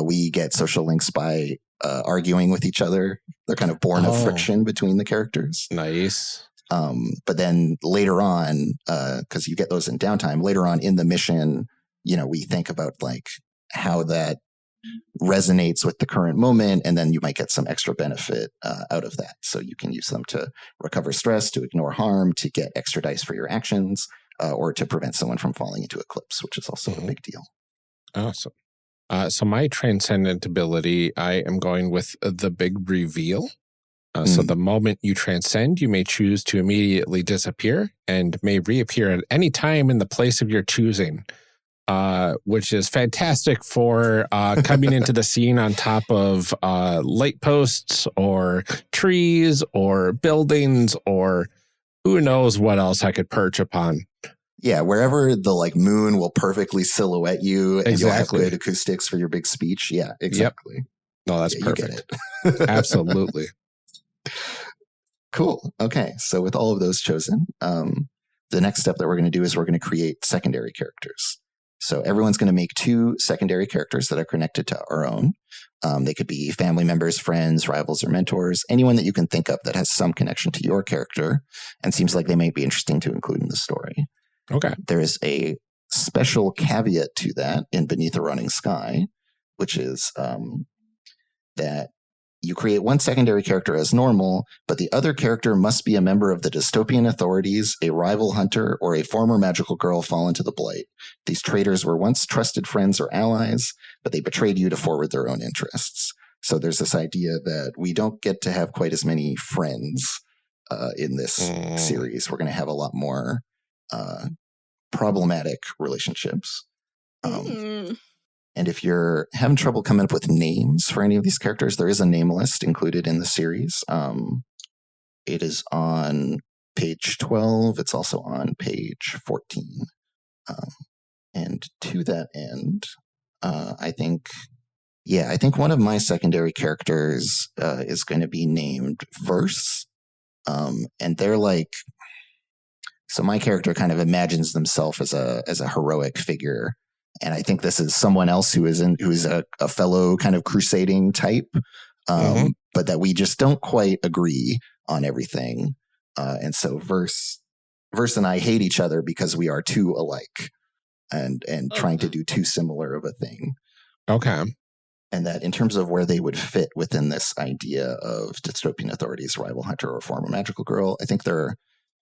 we get social links by arguing with each other. They're kind of born of friction between the characters. Nice. But then later on, because you get those in downtime, later on in the mission, we think about like how that resonates with the current moment, and then you might get some extra benefit out of that. So you can use them to recover stress, to ignore harm, to get extra dice for your actions, or to prevent someone from falling into eclipse, which is also a big deal. Awesome. So my transcendent ability, I am going with the big reveal. So the moment you transcend, you may choose to immediately disappear and may reappear at any time in the place of your choosing, which is fantastic for coming into the scene on top of light posts or trees or buildings or who knows what else I could perch upon. Yeah, wherever the like moon will perfectly silhouette you and you'll have good acoustics for your big speech. Yeah, exactly. Yep. No, that's perfect. You get it. Absolutely. Cool. Okay. So with all of those chosen, the next step that we're going to do is we're going to create secondary characters. So everyone's going to make 2 secondary characters that are connected to our own. They could be family members, friends, rivals, or mentors, anyone that you can think of that has some connection to your character and seems like they might be interesting to include in the story. Okay. There is a special caveat to that in Beneath the Rotting Sky, which is that you create one secondary character as normal, but the other character must be a member of the dystopian authorities, a rival hunter, or a former magical girl fallen to the blight. These traitors were once trusted friends or allies, but they betrayed you to forward their own interests. So there's this idea that we don't get to have quite as many friends in this series. We're going to have a lot more problematic relationships. And if you're having trouble coming up with names for any of these characters, there is a name list included in the series. It is on page 12. It's also on page 14. And to that end, I think one of my secondary characters is going to be named Verse. And they're like, so my character kind of imagines themselves as a heroic figure. And I think this is someone else who's a fellow kind of crusading type, but that we just don't quite agree on everything. And so Verse and I hate each other because we are too alike and trying to do too similar of a thing. Okay. And that in terms of where they would fit within this idea of dystopian authorities, rival hunter, or former magical girl, I think they're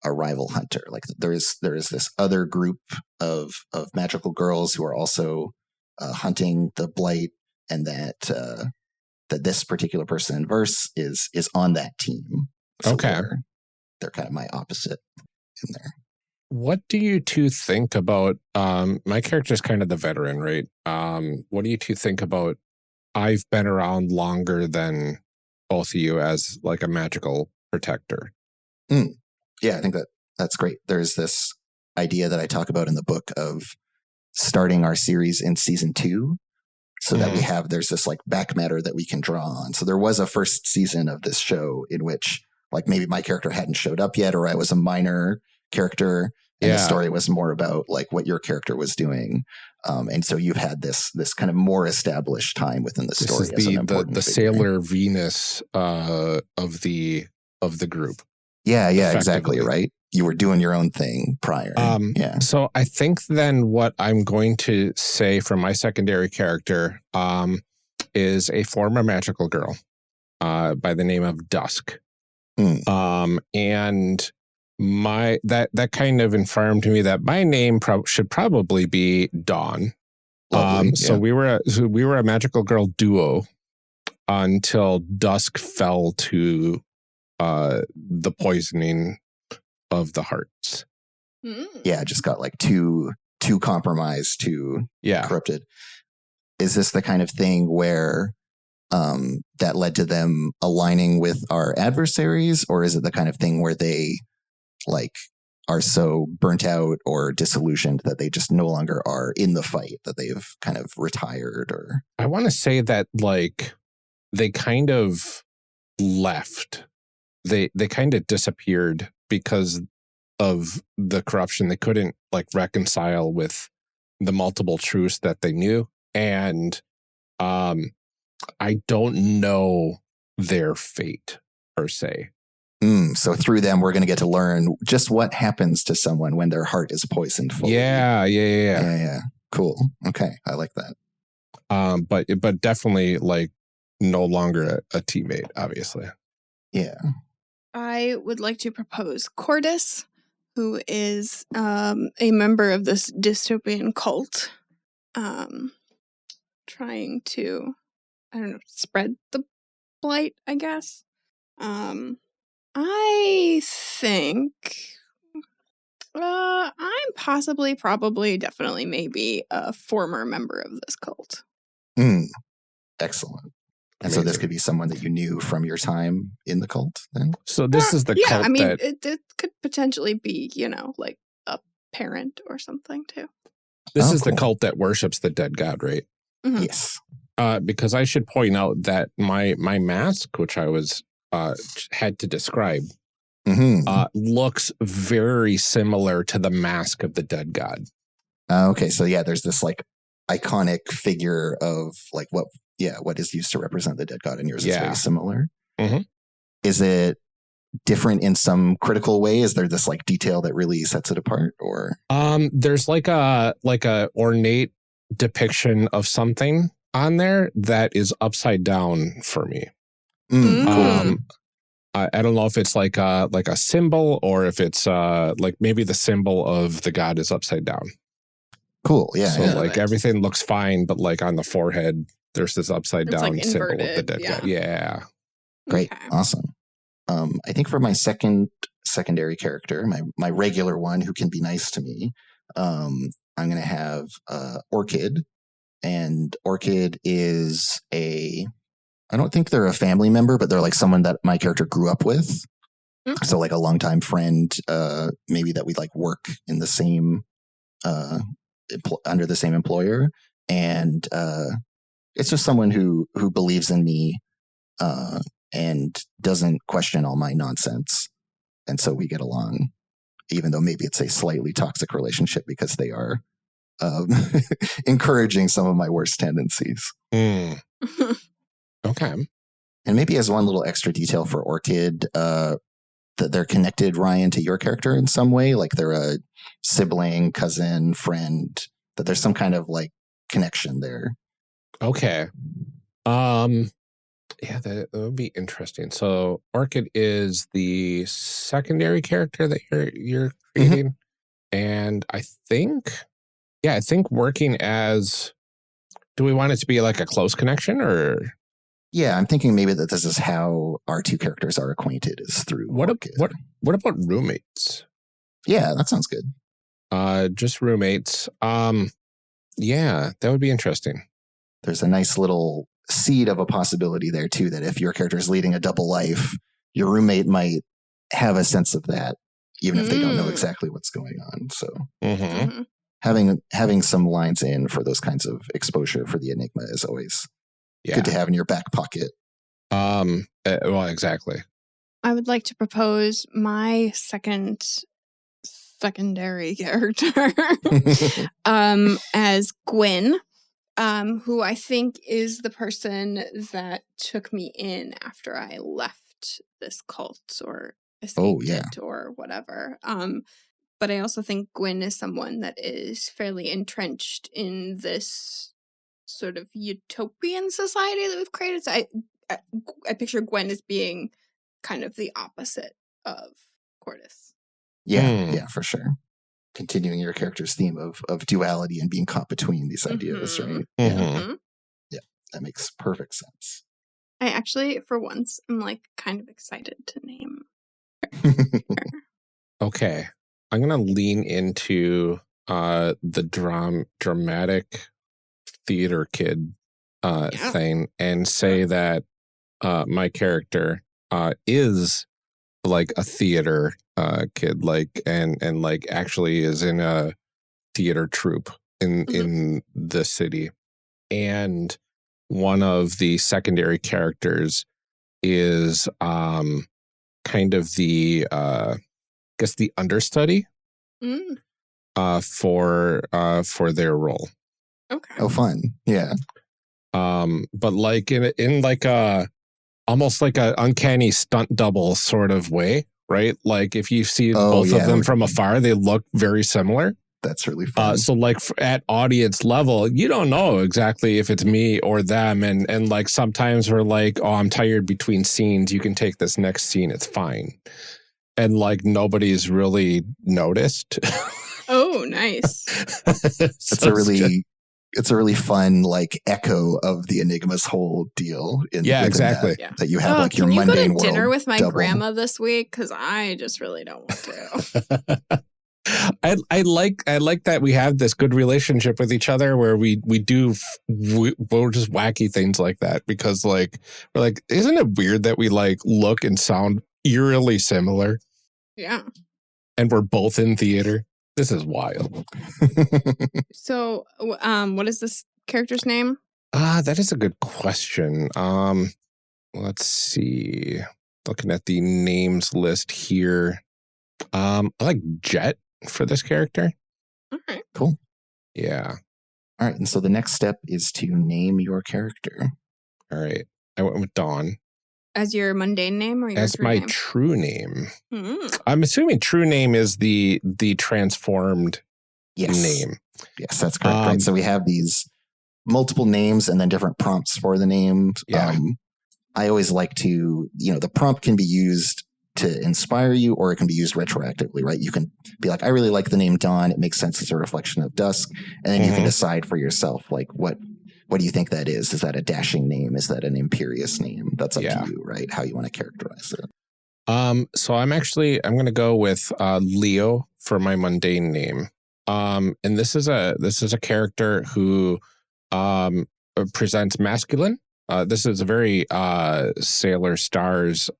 a rival hunter. Like there is this other group of magical girls who are also hunting the blight, and that this particular person in Verse is on that team. So okay, they're kind of my opposite in there. What do you two think about? My character's kind of the veteran, right? What do you two think about? I've been around longer than both of you as like a magical protector. Yeah, I think that's great. There's this idea that I talk about in the book of starting our series in season 2 so that there's this like back matter that we can draw on. So there was a first season of this show in which like maybe my character hadn't showed up yet, or I was a minor character, And the story was more about like what your character was doing. And so you've had this kind of more established time within the story as an important the figure. Sailor Venus of the group. Yeah, exactly, right? You were doing your own thing prior. So I think then what I'm going to say for my secondary character is a former magical girl by the name of Dusk. And that kind of informed me that my name should probably be Dawn. So we were a magical girl duo until Dusk fell to the poisoning of the hearts. Yeah, just got like too compromised, too corrupted. Is this the kind of thing where that led to them aligning with our adversaries, or is it the kind of thing where they like are so burnt out or disillusioned that they just no longer are in the fight, that they've kind of retired? Or I want to say that like they kind of left. They kind of disappeared because of the corruption. They couldn't like reconcile with the multiple truths that they knew. And I don't know their fate per se. So through them, we're going to get to learn just what happens to someone when their heart is poisoned fully. Yeah. Cool. Okay. I like that. But definitely like no longer a teammate, obviously. Yeah. I would like to propose Cordis, who is a member of this dystopian cult, trying to, I don't know, spread the blight, I guess. I think I'm probably, definitely, maybe a former member of this cult. Excellent. And so this could be someone that you knew from your time in the cult then? So this is the cult I mean, that... it could potentially be, like a parent or something too. This is the cult that worships the dead god, right? Mm-hmm. Yes. Because I should point out that my mask, which I was had to describe, looks very similar to the mask of the dead god. Okay, so yeah, there's this like iconic figure of like what is used to represent the dead god, and yours is very similar. Is it different in some critical way? Is there this like detail that really sets it apart, or there's like a ornate depiction of something on there that is upside down for me. I don't know if it's like a symbol, or if it's like maybe the symbol of the god is upside down. Cool. Yeah. So like everything looks fine, but like on the forehead, there's this upside down like symbol of the inverted, dead god. Yeah. Great. Okay. Awesome. I think for my secondary character, my regular one who can be nice to me, I'm going to have Orchid. And Orchid is I don't think they're a family member, but they're like someone that my character grew up with. Okay. So like a longtime friend, maybe that we like work in the same, under the same employer. And it's just someone who believes in me and doesn't question all my nonsense. And so we get along, even though maybe it's a slightly toxic relationship because they are encouraging some of my worst tendencies. Okay. And maybe as one little extra detail for Orchid, that they're connected, Ryan, to your character in some way, like they're a sibling, cousin, friend, that there's some kind of like connection there. Okay. Yeah, that would be interesting. So Orchid is the secondary character that you're creating. And I think working as, do we want it to be like a close connection, or? Yeah, I'm thinking maybe that this is how our two characters are acquainted, is through Orchid. What about roommates? Yeah, that sounds good. Just roommates. Yeah, that would be interesting. There's a nice little seed of a possibility there too, that if your character is leading a double life, your roommate might have a sense of that, even if they don't know exactly what's going on. So having some lines in for those kinds of exposure for the enigma is always good to have in your back pocket. Well, exactly. I would like to propose my second secondary character as Gwyn, who I think is the person that took me in after I left this cult or escaped it or whatever. But I also think Gwyn is someone that is fairly entrenched in this sort of utopian society that we've created. So I picture Gwyn as being kind of the opposite of Cordis. Yeah, for sure. Continuing your character's theme of duality and being caught between these ideas, right? Mm-hmm. Yeah, that makes perfect sense. I actually, for once, am like kind of excited to name. Okay. I'm going to lean into the dramatic theater kid thing and say that my character is like a theater kid, like and like actually is in a theater troupe in the city. And one of the secondary characters is kind of the the understudy for their role. Okay. Oh, fun. Yeah. But like in like a almost like a uncanny stunt double sort of way, right? Like if you see both of them from afar, they look very similar. That's really fun. So like at audience level, you don't know exactly if it's me or them. And like sometimes we're like, oh, I'm tired between scenes. You can take this next scene. It's fine. And like nobody's really noticed. Oh, nice. It's a really fun like echo of the Enigma's whole deal. Exactly. That you have like your Mundane World. Can you go to dinner with my double. grandma this week? Because I just really don't want to. I like that we have this good relationship with each other where we're just wacky things like that because like we're like, isn't it weird that we like look and sound eerily similar? Yeah. And we're both in theater. This is wild. So, what is this character's name? That is a good question. Let's see. Looking at the names list here. I like Jet for this character. All right. Cool. Yeah. All right. And so the next step is to name your character. All right. I went with Dawn. As your mundane name or your as true my name? True name. Mm-hmm. I'm assuming true name is the transformed name. Yes, that's correct. Right. So we have these multiple names and then different prompts for the name. Yeah. I always like to, the prompt can be used to inspire you or it can be used retroactively, right? You can be like, I really like the name Dawn. It makes sense as a reflection of dusk. And then you can decide for yourself, like, what do you think that is? Is that a dashing name? Is that an imperious name? That's up to you, right? How you want to characterize it. So I'm going to go with Leo for my mundane name. And this is a character who presents masculine. This is a very Sailor Stars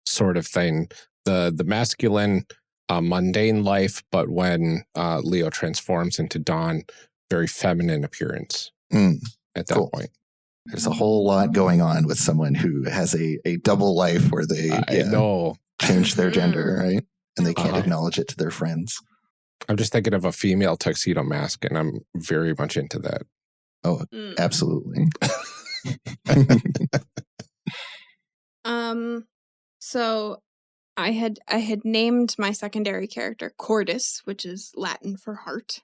sort of thing. The masculine mundane life, but when Leo transforms into Dawn, very feminine appearance at that point. There's a whole lot going on with someone who has a double life where they change their gender, right? And they can't acknowledge it to their friends. I'm just thinking of a female tuxedo mask, and I'm very much into that. Oh, absolutely. So I had named my secondary character Cordis, which is Latin for heart.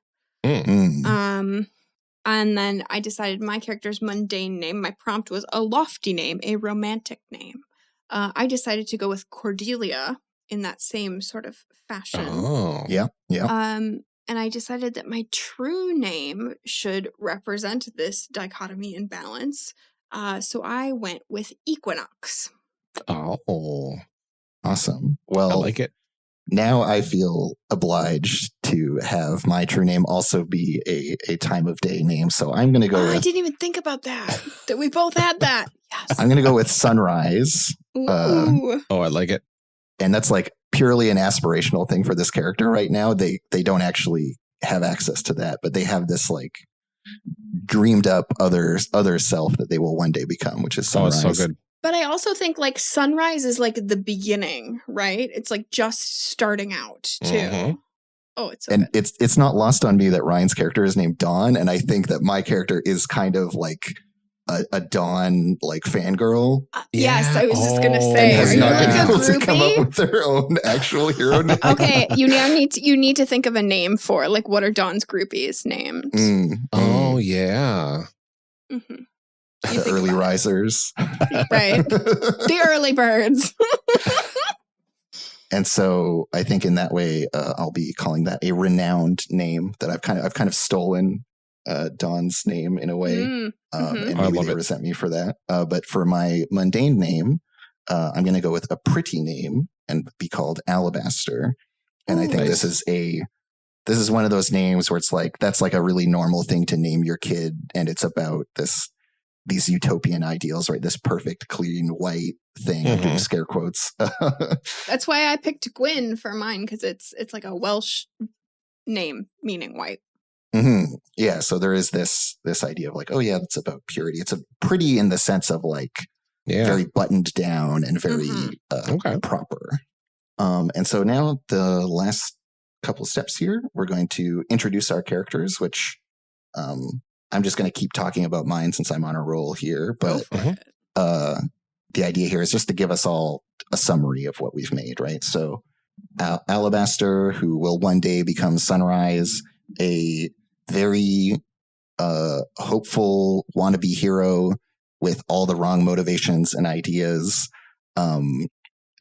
And then I decided my character's mundane name, my prompt was a lofty name, a romantic name. I decided to go with Cordelia in that same sort of fashion. Oh. Yeah. And I decided that my true name should represent this dichotomy and balance. So I went with Equinox. Oh. Awesome. Well, I like it. Now I feel obliged to have my true name also be a time of day name. So I'm going to go with... I didn't even think about that. That we both had that. Yes. I'm going to go with Sunrise. Ooh. I like it. And that's like purely an aspirational thing for this character right now. They don't actually have access to that, but they have this like dreamed up other self that they will one day become, which is Sunrise. Oh, it's so good. But I also think like sunrise is like the beginning, right? It's like just starting out too. Mhm. Oh, it's so And good. it's not lost on me that Ryan's character is named Dawn, and I think that my character is kind of like a Dawn like fangirl Yes, Yeah. I was just gonna Oh, and say, has are you not like been a able to come up groupie? with their own actual hero name. Okay, you now need to think of a name for like what are Dawn's groupies named? Oh, yeah. Mm-hmm. The early risers. Right. The early birds. And so I think in that way, I'll be calling that a renowned name that I've kind of stolen Dawn's name in a way, Mm, and I maybe love they it. resent me for that. But for my mundane name, I'm going to go with a pretty name and be called Alabaster. And I think Nice. this is one of those names where it's like that's like a really normal thing to name your kid, and it's about these utopian ideals, right? This perfect, clean, white thing. I'm doing scare quotes. That's why I picked Gwyn for mine, because it's like a Welsh name meaning white. Mm-hmm. Yeah, so there is this idea of like, oh yeah, it's about purity. It's a pretty in the sense of like very buttoned down and very proper. And so now the last couple of steps here, we're going to introduce our characters, which I'm just going to keep talking about mine since I'm on a roll here. But the idea here is just to give us all a summary of what we've made, right? So Alabaster, who will one day become Sunrise, a very hopeful wannabe hero with all the wrong motivations and ideas,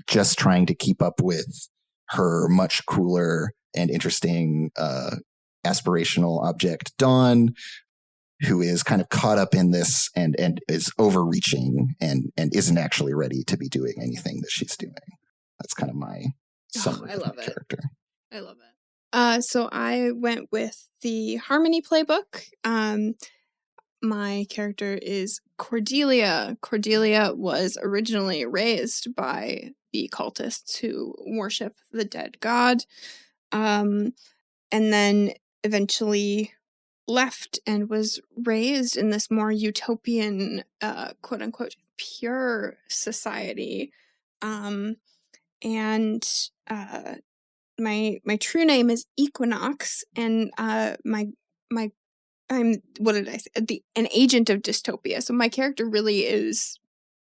just trying to keep up with her much cooler and interesting aspirational object, Dawn, who is kind of caught up in this and is overreaching and isn't actually ready to be doing anything that she's doing. That's kind of my summary I of love my it. character. I love it. So I went with the Harmony playbook. My character is Cordelia. Cordelia was originally raised by the cultists who worship the dead god, and then eventually left and was raised in this more utopian, quote unquote, pure society. And my true name is Equinox, and my I'm what did I say? An agent of dystopia. So my character really is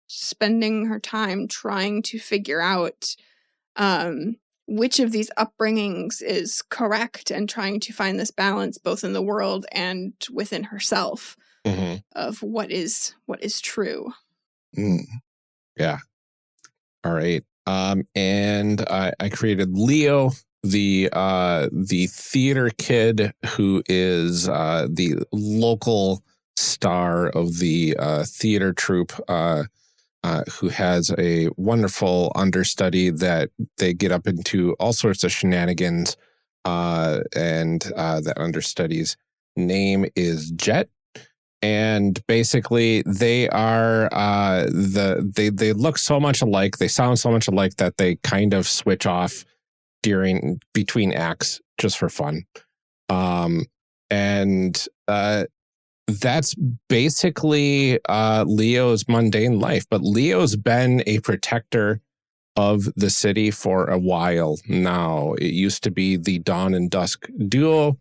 spending her time trying to figure out which of these upbringings is correct and trying to find this balance both in the world and within herself of what is true. Yeah. All right. And I created Leo, the theater kid who is the local star of the theater troupe, who has a wonderful understudy that they get up into all sorts of shenanigans, and that understudy's name is Jet. And basically, they are they look so much alike, they sound so much alike that they kind of switch off between acts just for fun. And that's basically Leo's mundane life. But Leo's been a protector of the city for a while now. It used to be the Dawn and Dusk duo.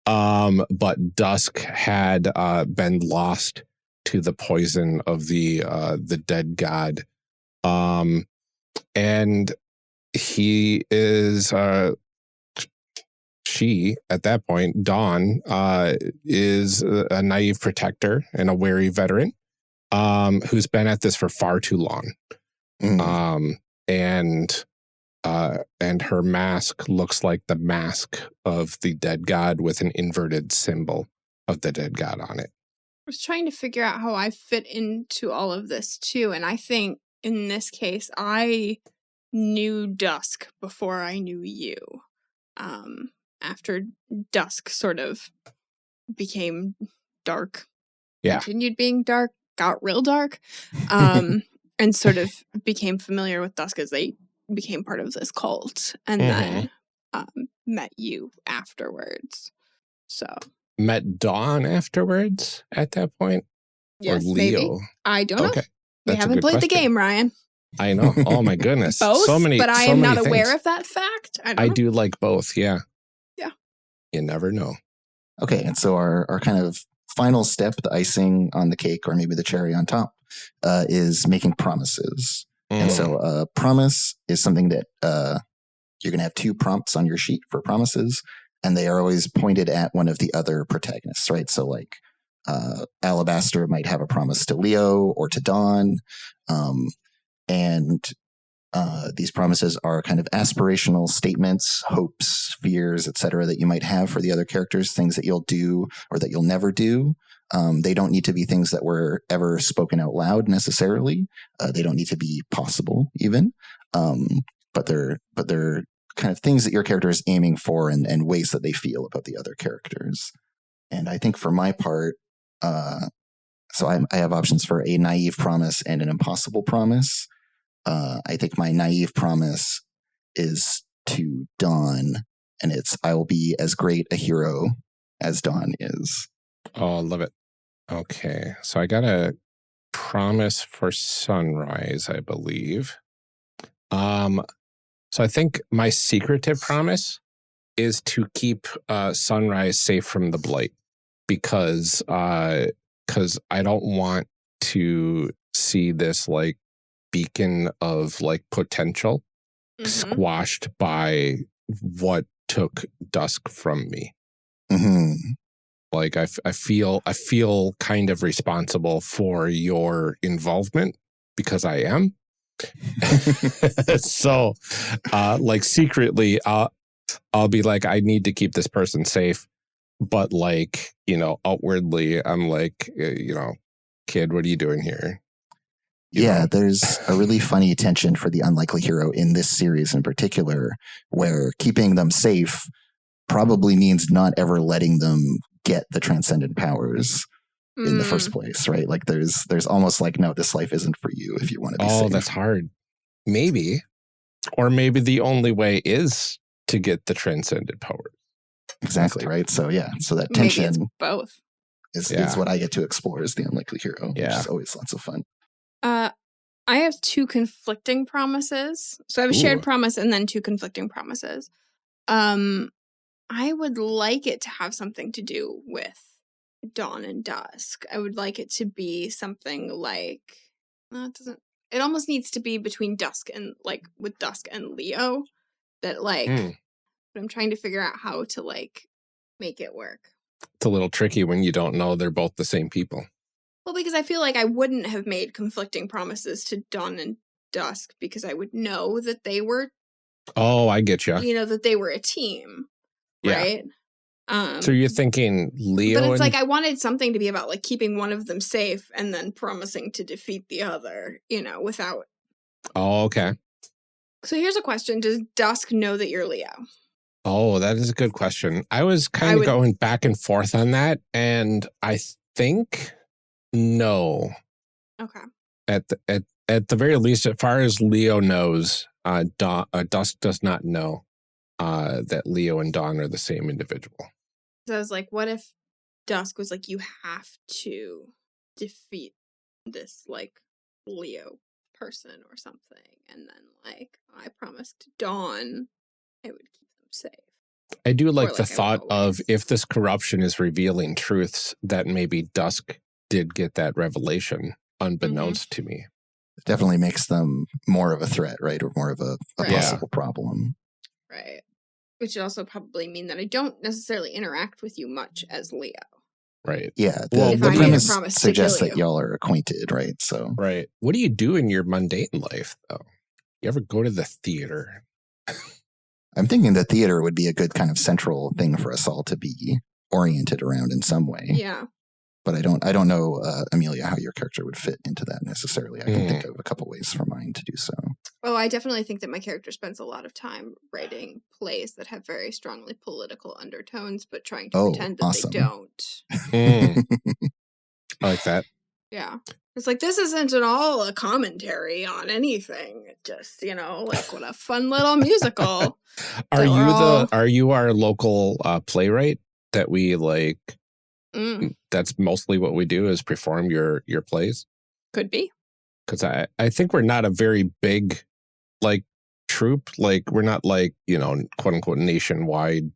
But Dusk had been lost to the poison of the dead god. And he is she at that point, Dawn, is a naive protector and a wary veteran, who's been at this for far too long. And her mask looks like the mask of the dead god with an inverted symbol of the dead god on it. I was trying to figure out how I fit into all of this too, and I think in this case I knew Dusk before I knew you. After Dusk sort of became dark, continued being dark, got real dark, and sort of became familiar with Dusk as they became part of this cult, and then met you afterwards. So met Dawn afterwards at that point? Yes, or Leo? maybe. I don't know. We That's a haven't good played the question. game, Ryan. I know. Oh my goodness. Both, so many. but I so am many not aware things. of that fact. I don't I know. do like both. Yeah. Yeah. You never know. Okay, and so our kind of final step, the icing on the cake, or maybe the cherry on top, is making promises. And so a promise is something that you're going to have 2 prompts on your sheet for promises, and they are always pointed at one of the other protagonists, right? So like Alabaster might have a promise to Leo or to Dawn, and these promises are kind of aspirational statements, hopes, fears, etc., that you might have for the other characters, things that you'll do or that you'll never do. They don't need to be things that were ever spoken out loud necessarily. They don't need to be possible even, but they're kind of things that your character is aiming for and ways that they feel about the other characters. And I think for my part, so I have options for a naive promise and an impossible promise. I think my naive promise is to Dawn, and it's I will be as great a hero as Dawn is. Oh, I love it. Okay. So I got a promise for Sunrise, I believe. So I think my secretive promise is to keep Sunrise safe from the blight, because I don't want to see this like beacon of like potential squashed by what took Dusk from me. Mm-hmm. Like I feel kind of responsible for your involvement because I am. So like secretly I'll be like, I need to keep this person safe, but like, you know, outwardly I'm like, you know, kid, what are you doing here? You know? There's a really funny tension for the unlikely hero in this series in particular, where keeping them safe probably means not ever letting them get the transcendent powers in the first place, right? Like there's almost like, no, this life isn't for you if you want to be safe. Oh, that's hard. Maybe. Or maybe the only way is to get the transcendent powers. Exactly, right? So yeah, so that Maybe tension it's both. is what I get to explore as the unlikely hero, which is always lots of fun. I have 2 conflicting promises. So I have a shared promise and then 2 conflicting promises. I would like it to have something to do with Dawn and Dusk. I would like it to be something like, it almost needs to be between Dusk and like with Dusk and Leo, that like, but I'm trying to figure out how to like make it work. It's a little tricky when you don't know they're both the same people. Well, because I feel like I wouldn't have made conflicting promises to Dawn and Dusk because I would know that they were. Oh, I get you. You know, that they were a team, right? So you're thinking Leo, but it's like I wanted something to be about like keeping one of them safe and then promising to defeat the other. You know, without. Oh, okay. So here's a question: does Dusk know that you're Leo? Oh, that is a good question. I was kind of going back and forth on that, and I think no. Okay. At the very least, as far as Leo knows, Dusk does not know that Leo and Dawn are the same individual. So I was like, what if Dusk was like, you have to defeat this like Leo person or something, and then like I promised Dawn I would keep them safe. I do like the thought of if this corruption is revealing truths, that maybe Dusk did get that revelation unbeknownst to me. It definitely makes them more of a threat, right? Or more of a possible problem. Right. Which would also probably mean that I don't necessarily interact with you much as Leo. Right. Yeah. The premise suggests that y'all are acquainted, right? So. Right. What do you do in your mundane life, though? You ever go to the theater? I'm thinking the theater would be a good kind of central thing for us all to be oriented around in some way. Yeah. But I don't know, Amelia, how your character would fit into that necessarily. I can think of a couple ways for mine to do so. Oh, I definitely think that my character spends a lot of time writing plays that have very strongly political undertones, but trying to pretend that they don't. I like that. Yeah. It's like, this isn't at all a commentary on anything. It just, you know, like what a fun little musical. Are you our local playwright that we like? That's mostly what we do is perform your plays? Could be. Because I think we're not a very big, like, troop. Like, we're not like, quote unquote nationwide.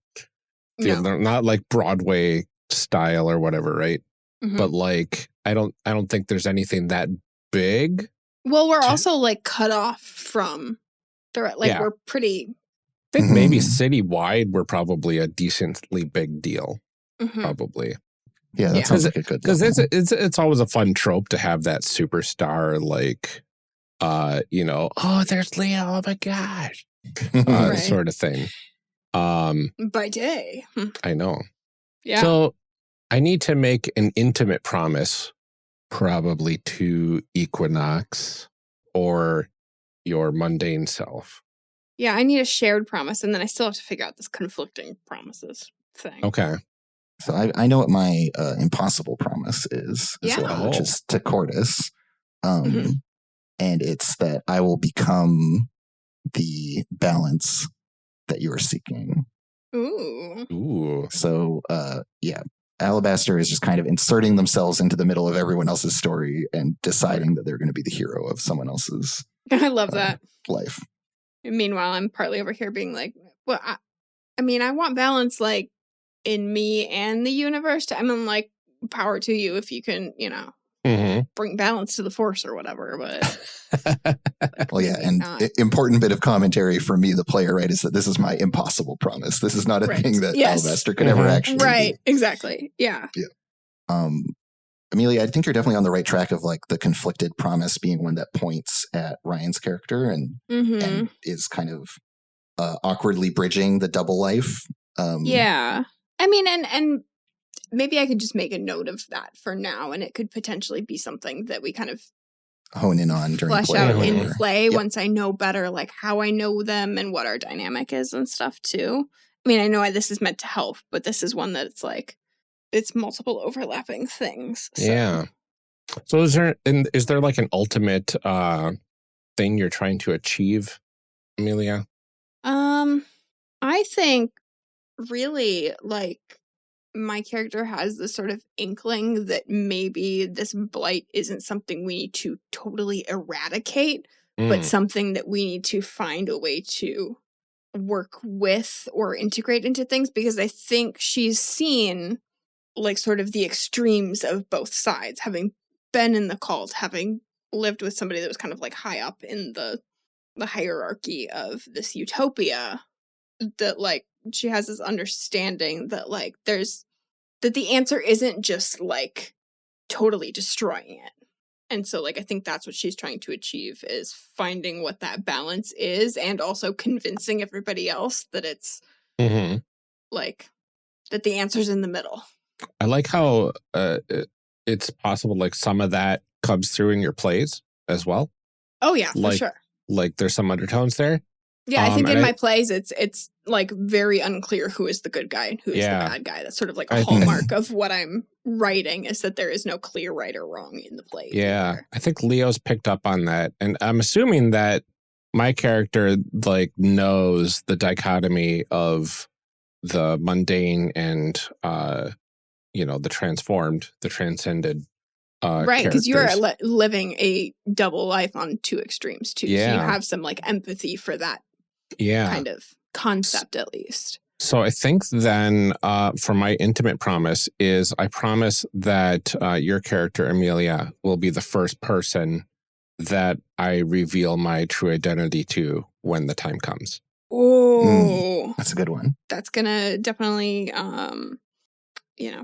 No. They're not like Broadway style or whatever, right? Mhm. But like, I don't think there's anything that big. Well, we're also like cut off from the like Yeah. we're pretty. I think maybe citywide we're probably a decently big deal. Mhm. Probably. Yeah, that sounds like a good Because level. it's always a fun trope to have that superstar, like, oh, there's Leo, oh my gosh, Right. sort of thing. By day. I know. Yeah. So I need to make an intimate promise, probably to Equinox or your mundane self. Yeah, I need a shared promise, and then I still have to figure out this conflicting promises thing. Okay. So I know what my impossible promise is as Yeah. well, which is to Cordis. Mhm. And it's that I will become the balance that you are seeking. Ooh. So, Alabaster is just kind of inserting themselves into the middle of everyone else's story and deciding that they're going to be the hero of someone else's I love that. life. And meanwhile, I'm partly over here being like, well, I mean, I want balance, like, in me and the universe. I mean, like, power to you if you can, bring balance to the force or whatever. But Well, yeah, and important bit of commentary for me, the player, right, is that this is my impossible promise. This is not a thing that Alabaster could ever actually Right, be. exactly. Yeah. Amelia, I think you're definitely on the right track of like the conflicted promise being one that points at Ryan's character and is kind of awkwardly bridging the double life. Yeah. I mean, and maybe I could just make a note of that for now, and it could potentially be something that we kind of hone in on during flesh play. out in play once I know better, like how I know them and what our dynamic is and stuff too. I mean, I know this is meant to help, but this is one that it's like, it's multiple overlapping things. So. Yeah. So is there like an ultimate thing you're trying to achieve, Amelia? I think really like my character has this sort of inkling that maybe this blight isn't something we need to totally eradicate, but something that we need to find a way to work with or integrate into things, because I think she's seen like sort of the extremes of both sides, having been in the cult, having lived with somebody that was kind of like high up in the hierarchy of this utopia, that like she has this understanding that like that the answer isn't just like totally destroying it. And so like I think that's what she's trying to achieve, is finding what that balance is and also convincing everybody else that it's like that the answer's in the middle. I like how it's possible like some of that comes through in your plays as well. Oh yeah, for sure. Like there's some undertones there. Yeah, I think in my plays it's like very unclear who is the good guy and who is the bad guy. That's sort of like a hallmark of what I'm writing, is that there is no clear right or wrong in the play. Yeah, either. I think Leo's picked up on that. And I'm assuming that my character like knows the dichotomy of the mundane and, the transformed, the transcended. Right, because you're living a double life on two extremes too. Yeah. So you have some like empathy for that kind of concept at least. So I think then for my intimate promise is I promise that your character, Amelia, will be the first person that I reveal my true identity to when the time comes. Oh, that's a good one. That's gonna definitely,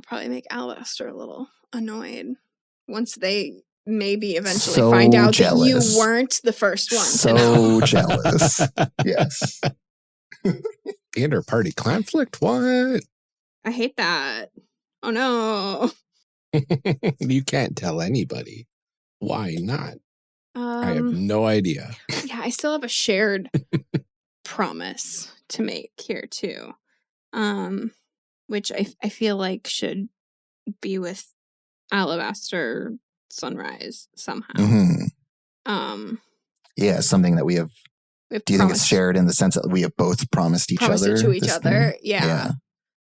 probably make Alabaster a little annoyed once they maybe eventually find out that you weren't the first one to know. So jealous. Yes. Inter-party conflict? What? I hate that. Oh no. You can't tell anybody. Why not? I have no idea. Yeah, I still have a shared promise to make here too. Which I feel like should be with Alabaster Sunrise somehow. Yeah, something that we have. Do you think it's shared in the sense that we have both promised each other? To each other, yeah.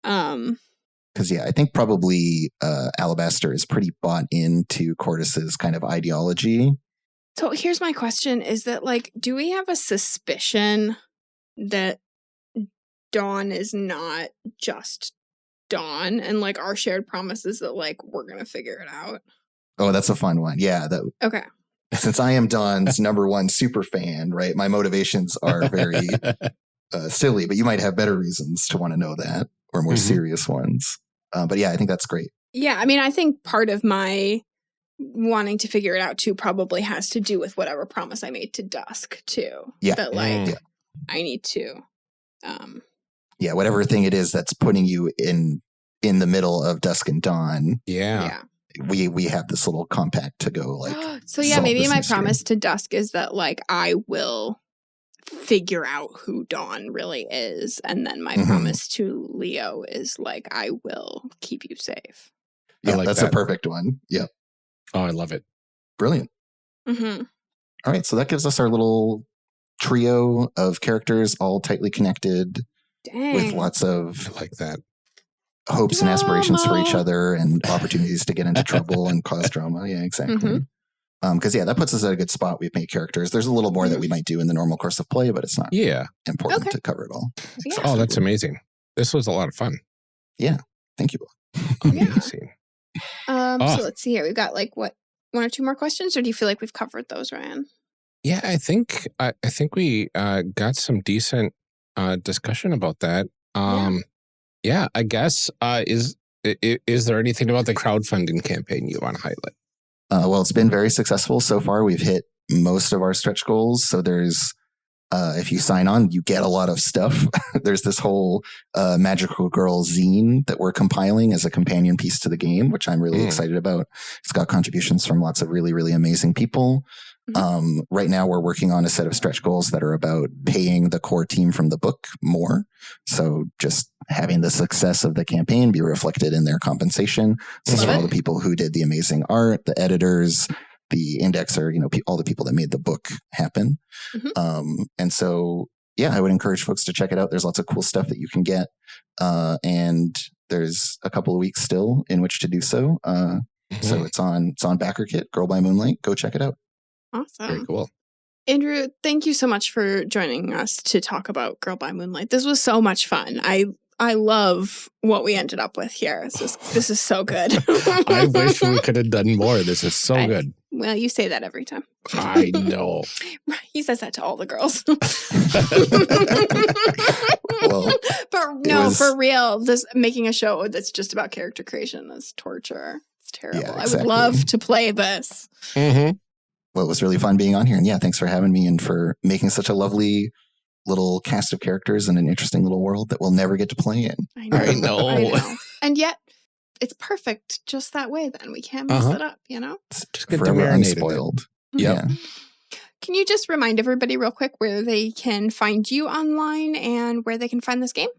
Because I think probably Alabaster is pretty bought into Cordis's kind of ideology, So here's my question, is that, like, do we have a suspicion that Dawn is not just Dawn, and, like, our shared promise is that, like, we're going to figure it out? Oh, that's a fun one. Yeah. Okay. Since I am Dawn's number one super fan, right? My motivations are very silly, but you might have better reasons to want to know that, or more serious ones. But yeah, I think that's great. Yeah, I mean, I think part of my wanting to figure it out too probably has to do with whatever promise I made to Dusk too. Yeah. That, like, I need to. Yeah, whatever thing it is that's putting you in the middle of Dusk and Dawn. Yeah. We have this little compact to go, like. So yeah, maybe my promise to Dusk is that, like, I will figure out who Dawn really is, and then my promise to Leo is, like, I will keep you safe. Yeah, like that's that. a perfect one. Yeah. Oh, I love it. Brilliant. All right, so that gives us our little trio of characters, all tightly connected. Dang. With lots of I like that. hopes and aspirations for each other and opportunities to get into trouble and cause drama. Yeah, exactly. Because that puts us at a good spot. We've made characters. There's a little more that we might do in the normal course of play, but it's not important to cover it all. Yeah. Oh, that's amazing. This was a lot of fun. Yeah. Thank you. Amazing. So let's see here. We've got, like, what, one or two more questions, or do you feel like we've covered those, Ryan? Yeah, I think we got some decent discussion about that. Yeah, I guess is there anything about the crowdfunding campaign you want to highlight? Well, it's been very successful so far. We've hit most of our stretch goals. So there's, if you sign on, you get a lot of stuff. There's this whole Magical Girl zine that we're compiling as a companion piece to the game, which I'm really excited about. It's got contributions from lots of really, really amazing people. Right now, we're working on a set of stretch goals that are about paying the core team from the book more. So just having the success of the campaign be reflected in their compensation. So for all the people who did the amazing art, the editors, the indexer, all the people that made the book happen. And so, I would encourage folks to check it out. There's lots of cool stuff that you can get. And there's a couple of weeks still in which to do so. So it's on Backerkit, Girl by Moonlight. Go check it out. Awesome. Very cool. Andrew, thank you so much for joining us to talk about Girl by Moonlight. This was so much fun. I love what we ended up with here. This is so good. I wish we could have done more. This is so good. Well, you say that every time. I know. He says that to all the girls. Well, but no, for real, this making a show that's just about character creation is torture. It's terrible. Yeah, I exactly. would love to play this. Well, it was really fun being on here. And thanks for having me and for making such a lovely little cast of characters in an interesting little world that we'll never get to play in. I know. And yet, it's perfect just that way then. We can't mess it up, It's just get forever unspoiled. Yeah. Can you just remind everybody real quick where they can find you online and where they can find this game?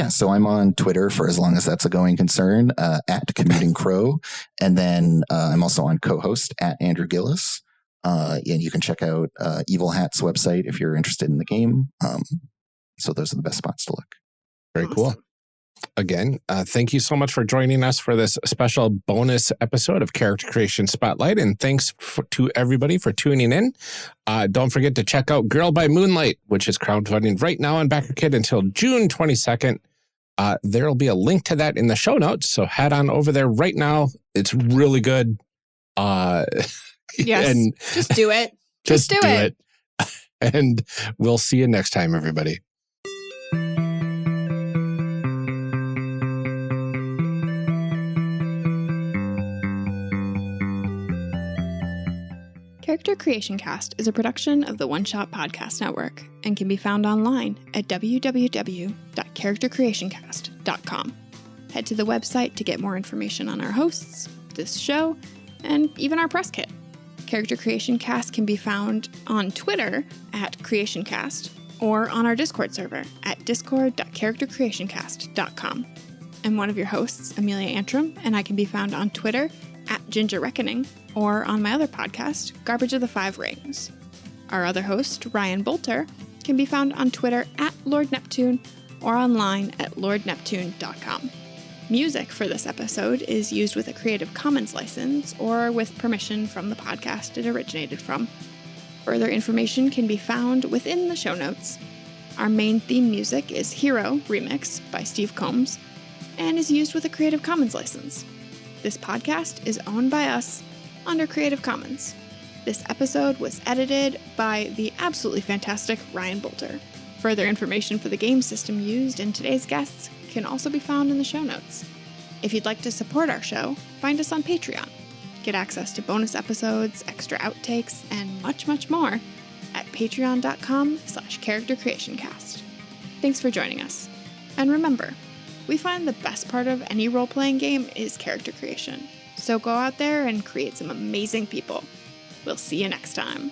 So I'm on Twitter for as long as that's a going concern, at Commuting Crow. And then I'm also on co-host at Andrew Gillis. And you can check out Evil Hat's website if you're interested in the game. So those are the best spots to look. Very cool. Again, thank you so much for joining us for this special bonus episode of Character Creation Spotlight. And thanks to everybody for tuning in. Don't forget to check out Girl by Moonlight, which is crowdfunding right now on Backerkit until June 22nd. There will be a link to that in the show notes. So head on over there right now. It's really good. Yes, and just do it. Just do it. And we'll see you next time, everybody. Character Creation Cast is a production of the One Shot Podcast Network and can be found online at www.charactercreationcast.com. Head to the website to get more information on our hosts, this show, and even our press kit. Character Creation Cast can be found on Twitter at CreationCast or on our Discord server at discord.charactercreationcast.com. I'm one of your hosts, Amelia Antrim, and I can be found on Twitter at Ginger Reckoning or on my other podcast, Garbage of the Five Rings. Our other host, Ryan Bolter, can be found on Twitter at Lord Neptune or online at lordneptune.com. Music for this episode is used with a Creative Commons license or with permission from the podcast it originated from. Further information can be found within the show notes. Our main theme music is Hero Remix by Steve Combs and is used with a Creative Commons license. This podcast is owned by us under Creative Commons. This episode was edited by the absolutely fantastic Ryan Bolter. Further information for the game system used in today's guests can also be found in the show notes. If you'd like to support our show, find us on Patreon. Get access to bonus episodes, extra outtakes, and much, much more at patreon.com/charactercreationcast. Thanks for joining us. And remember, we find the best part of any role-playing game is character creation. So go out there and create some amazing people. We'll see you next time.